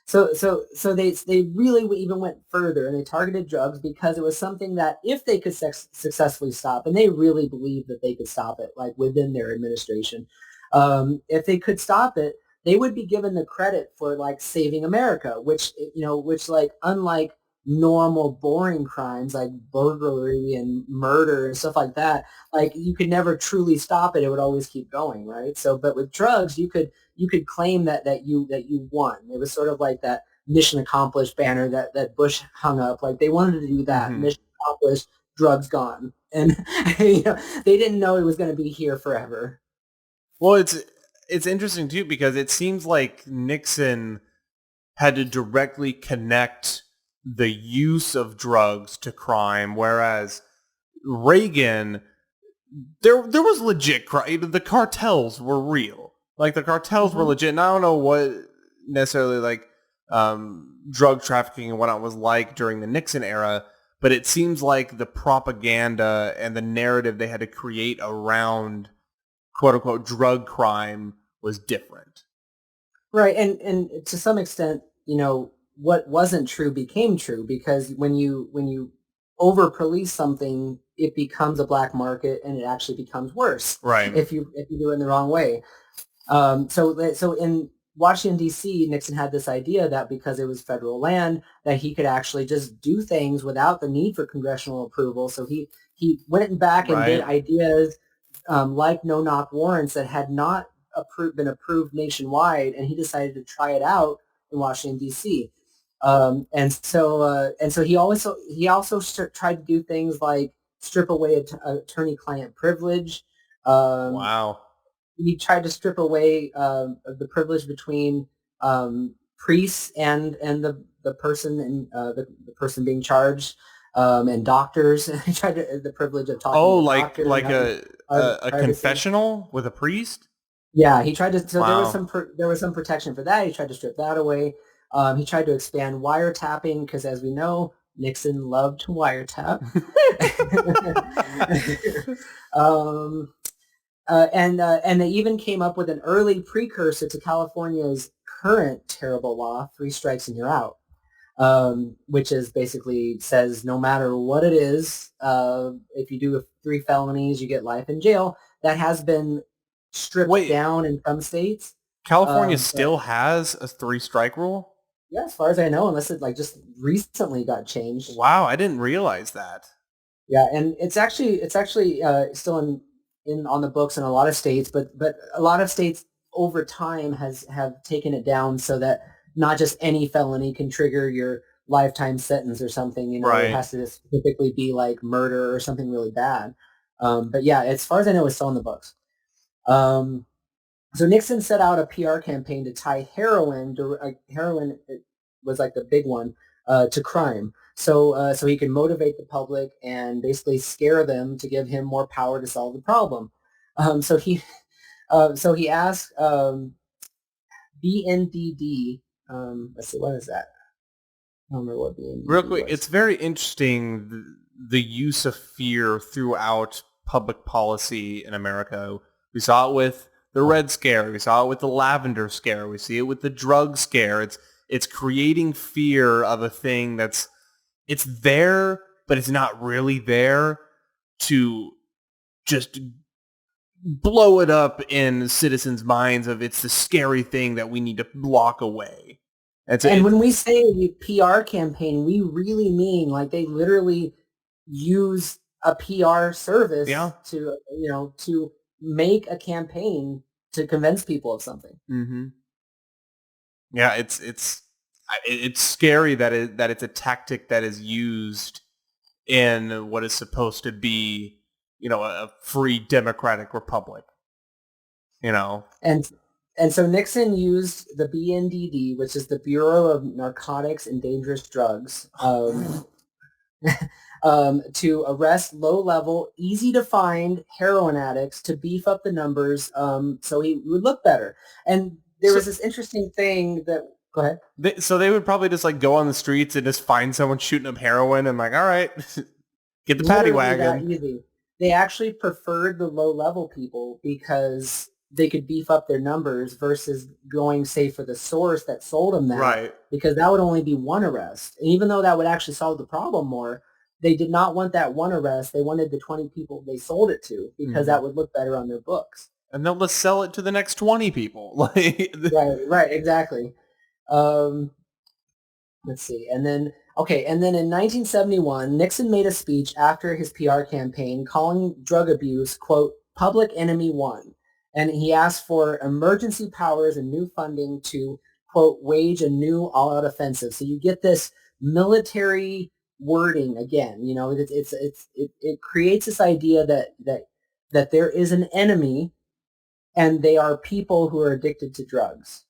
they really even went further, and they targeted drugs because it was something that if they could successfully stop, and they really believed that they could stop it, like within their administration, if they could stop it, they would be given the credit for saving America, which unlike normal boring crimes like burglary and murder and stuff like that, you could never truly stop it. It would always keep going, right? So, but with drugs, you could claim that you won. It was sort of like that mission accomplished banner that Bush hung up. Like they wanted to do that. Mm-hmm. Mission accomplished, drugs gone. And they didn't know it was going to be here forever. Well, it's interesting too, because it seems like Nixon had to directly connect the use of drugs to crime, whereas Reagan, there was legit crime. The cartels were real. The cartels were legit. And I don't know what necessarily drug trafficking and whatnot was like during the Nixon era, but it seems like the propaganda and the narrative they had to create around quote unquote drug crime was different. Right. And to some extent, what wasn't true became true, because when you over police something, it becomes a black market, and it actually becomes worse. Right. If you do it in the wrong way. So in Washington, D.C., Nixon had this idea that because it was federal land, that he could actually just do things without the need for congressional approval. So he went back and did ideas like no-knock warrants that had not been approved nationwide, and he decided to try it out in Washington, D.C. And so he also tried to do things like strip away attorney-client privilege. Wow. He tried to strip away the privilege between priests and the person and the person being charged, and doctors. He tried to the privilege of talking. Oh, like a confessional with a priest. Yeah, he tried to. So Wow. there was some protection for that. He tried to strip that away. He tried to expand wiretapping because, as we know, Nixon loved to wiretap. um, and they even came up with an early precursor to California's current terrible law, three strikes and you're out, which is basically says no matter what it is, if you do three felonies, you get life in jail. That has been stripped Wait, down in some states. California But still has a three strike rule? yeah, as far as I know, unless it like just recently got changed. Wow, I didn't realize that. Yeah, and it's actually still in on the books in a lot of states, but a lot of states over time have taken it down so that not just any felony can trigger your lifetime sentence or something. You know, it Right. has to specifically be like murder or something really bad. But yeah, as far as I know, it's still in the books. Um, so Nixon set out a PR campaign to tie heroin. Heroin was like the big one to crime. So he could motivate the public and basically scare them to give him more power to solve the problem. So he asked BNDD. Let's see, what is that? I don't remember what Real BNDD quick, it's was. very interesting the use of fear throughout public policy in America. We saw it with the Red Scare. We saw it with the Lavender Scare. We see it with the drug scare. It's creating fear of a thing it's there, but it's not really there to just blow it up in citizens' minds of it's the scary thing that we need to block away. And It's when we say the PR campaign, we really mean like they literally use a PR service yeah. to make a campaign to convince people of something. Hmm. Yeah, it's scary that it's a tactic that is used in what is supposed to be, a free democratic republic. You know, And and so Nixon used the BNDD, which is the Bureau of Narcotics and Dangerous Drugs, to arrest low-level, easy-to-find heroin addicts to beef up the numbers so he would look better. And there so was this interesting thing that, go ahead. they would probably just like go on the streets and just find someone shooting up heroin and like, all right, get the paddy Literally that wagon. easy. They actually preferred the low-level people because they could beef up their numbers versus going, say, for the source that sold them that, Right. because that would only be one arrest. And even though that would actually solve the problem more, they did not want that one arrest. They wanted the 20 people they sold it to because Hmm. that would look better on their books. And they'll just sell it to the next 20 people. Like, Right, right, exactly. Um, Let's see. And then in 1971, Nixon made a speech after his PR campaign calling drug abuse, quote, public enemy one. And he asked for emergency powers and new funding to, quote, wage a new all-out offensive. So you get this military wording again. You know, it creates this idea that there is an enemy and they are people who are addicted to drugs.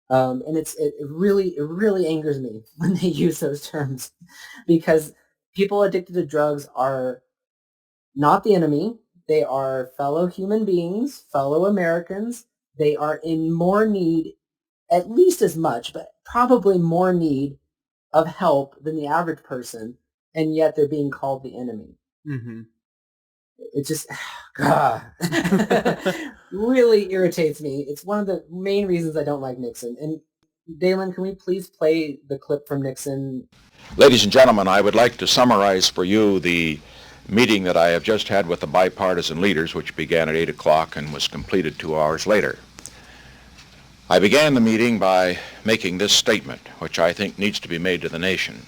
And it really angers me when they use those terms because people addicted to drugs are not the enemy. They are fellow human beings, fellow Americans. They are in more need, at least as much, but probably more need of help than the average person, and yet they're being called the enemy. hmm. It just God, really irritates me. It's one of the main reasons I don't like Nixon. And Dalen, can we please play the clip from Nixon? Ladies and gentlemen, I would like to summarize for you the meeting that I have just had with the bipartisan leaders, which began at 8 o'clock and was completed 2 hours later. I began the meeting by making this statement, which I think needs to be made to the nation.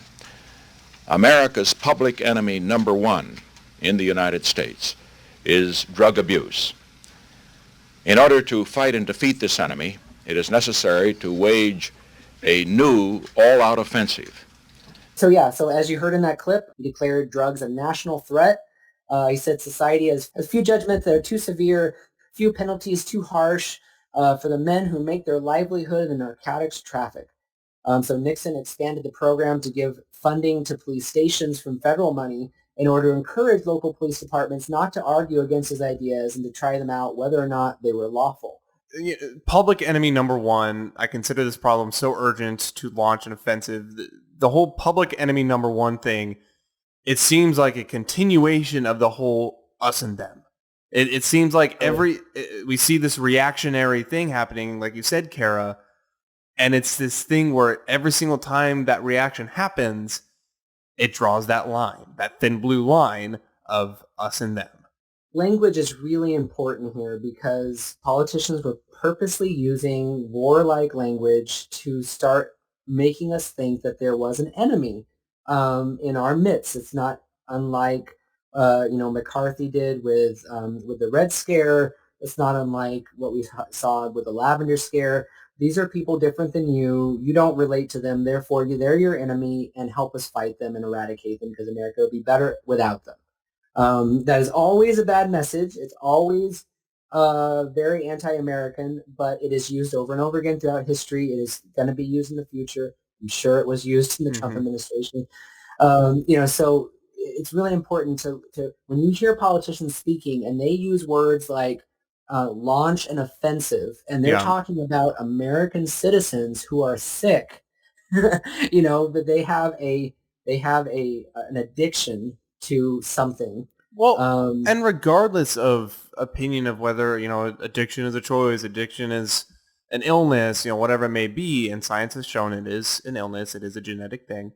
America's public enemy number one in the United States is drug abuse. In order to fight and defeat this enemy, it is necessary to wage a new all-out offensive. So as you heard in that clip, he declared drugs a national threat. He said society has few judgments that are too severe, few penalties too harsh for the men who make their livelihood in narcotics traffic. So Nixon expanded the program to give funding to police stations from federal money in order to encourage local police departments not to argue against his ideas and to try them out whether or not they were lawful. Public enemy number one, I consider this problem so urgent to launch an offensive. The whole public enemy number one thing, it seems like a continuation of the whole us and them. It seems like we see this reactionary thing happening, like you said, Kara, and it's this thing where every single time that reaction happens, it draws that line, that thin blue line of us and them. Language is really important here because politicians were purposely using warlike language to start making us think that there was an enemy in our midst. It's not unlike McCarthy did with the Red Scare. It's not unlike what we saw with the Lavender Scare. These are people different than you. You don't relate to them. Therefore, they're your enemy, and help us fight them and eradicate them because America would be better without them. That is always a bad message. It's always very anti-American, but it is used over and over again throughout history. It is going to be used in the future. I'm sure it was used in the Trump administration. So it's really important to when you hear politicians speaking and they use words like launch an offensive, and they're talking about American citizens who are sick, that they have an addiction to something. Well, and regardless of opinion of whether, addiction is a choice, addiction is an illness, whatever it may be, and science has shown it is an illness, it is a genetic thing.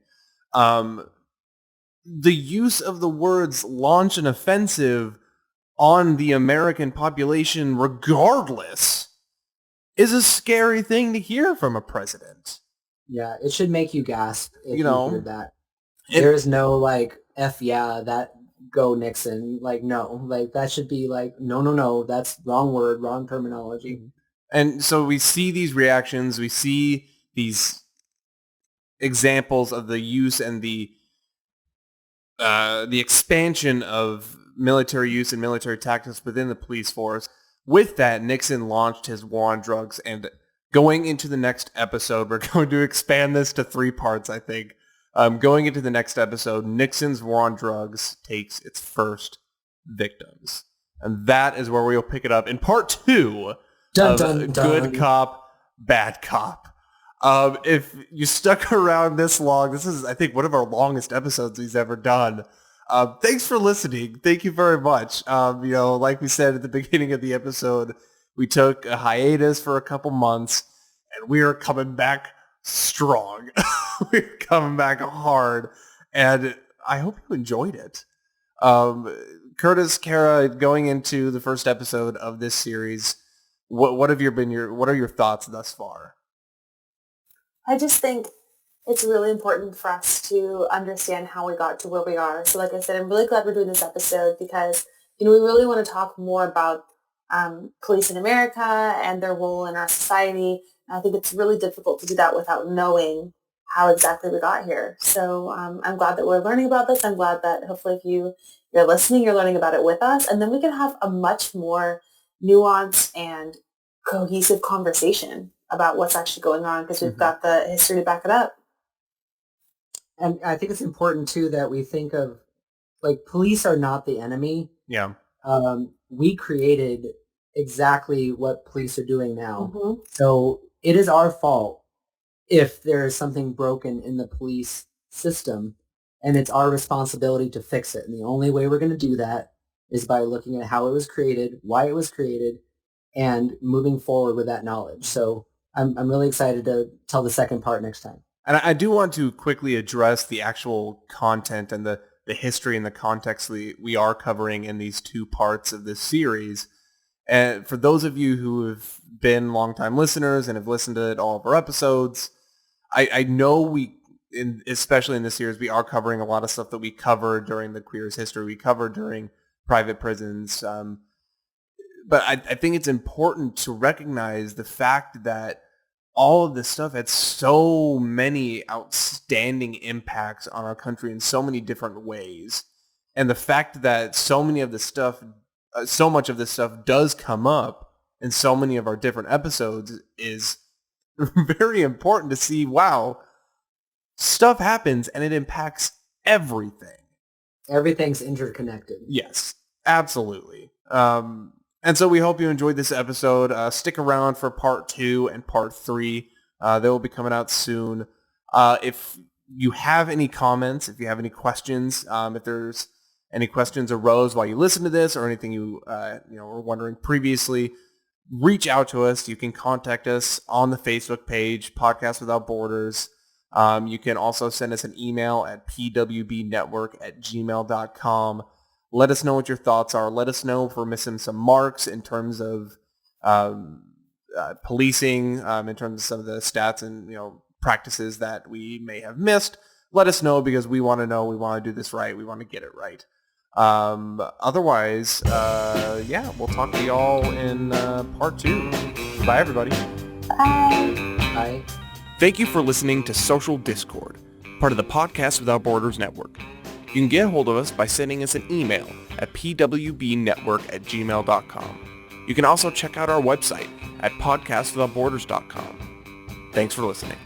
The use of the words launch an offensive on the American population regardless is a scary thing to hear from a president. Yeah, it should make you gasp if you hear that. There is no F yeah, that go Nixon. No. That should be no, that's wrong word, wrong terminology. And so we see these reactions, we see these examples of the use and the expansion of military use and military tactics within the police force. With that, Nixon launched his war on drugs, and going into the next episode, we're going to expand this to 3 parts, I think. Going into the next episode, Nixon's war on drugs takes its first victims. And that is where we'll pick it up in part 2 of Good Cop, Bad Cop. If you stuck around this long, this is, I think, one of our longest episodes we've ever done. Thanks for listening. Thank you very much. Like we said at the beginning of the episode, we took a hiatus for a couple months, and we are coming back strong. We're coming back hard, and I hope you enjoyed it. Curtis, Kara, going into the first episode of this series, what are your thoughts thus far? I just think it's really important for us to understand how we got to where we are. So like I said, I'm really glad we're doing this episode because, we really want to talk more about police in America and their role in our society. And I think it's really difficult to do that without knowing how exactly we got here. So I'm glad that we're learning about this. I'm glad that hopefully if you're listening, you're learning about it with us. And then we can have a much more nuanced and cohesive conversation about what's actually going on because we've got the history to back it up. And I think it's important, too, that we think of, police are not the enemy. Yeah. We created exactly what police are doing now. So it is our fault if there is something broken in the police system, and it's our responsibility to fix it. And the only way we're going to do that is by looking at how it was created, why it was created, and moving forward with that knowledge. So I'm really excited to tell the second part next time. And I do want to quickly address the actual content and the history and the context we are covering in these 2 parts of this series. And for those of you who have been longtime listeners and have listened to all of our episodes, I know especially in this series, we are covering a lot of stuff that we covered during the Queer's history, we covered during private prisons. But I think it's important to recognize the fact that all of this stuff had so many outstanding impacts on our country in so many different ways. And the fact that so much of this stuff does come up in so many of our different episodes is very important to see, wow, stuff happens and it impacts everything. Everything's interconnected. Yes, absolutely. And so we hope you enjoyed this episode. Stick around for part 2 and part 3. They will be coming out soon. If you have any comments, if you have any questions, if there's any questions arose while you listen to this or anything you were wondering previously, reach out to us. You can contact us on the Facebook page, Podcast Without Borders. You can also send us an email at pwbnetwork@gmail.com. Let us know what your thoughts are. Let us know if we're missing some marks in terms of policing, in terms of some of the stats and practices that we may have missed. Let us know, because we want to know. We want to do this right. We want to get it right. Otherwise, we'll talk to y'all in part 2. Bye, everybody. Bye. Bye. Thank you for listening to Social Discord, part of the Podcast Without Borders network. You can get a hold of us by sending us an email at pwbnetwork@gmail.com. You can also check out our website at podcastwithoutborders.com. Thanks for listening.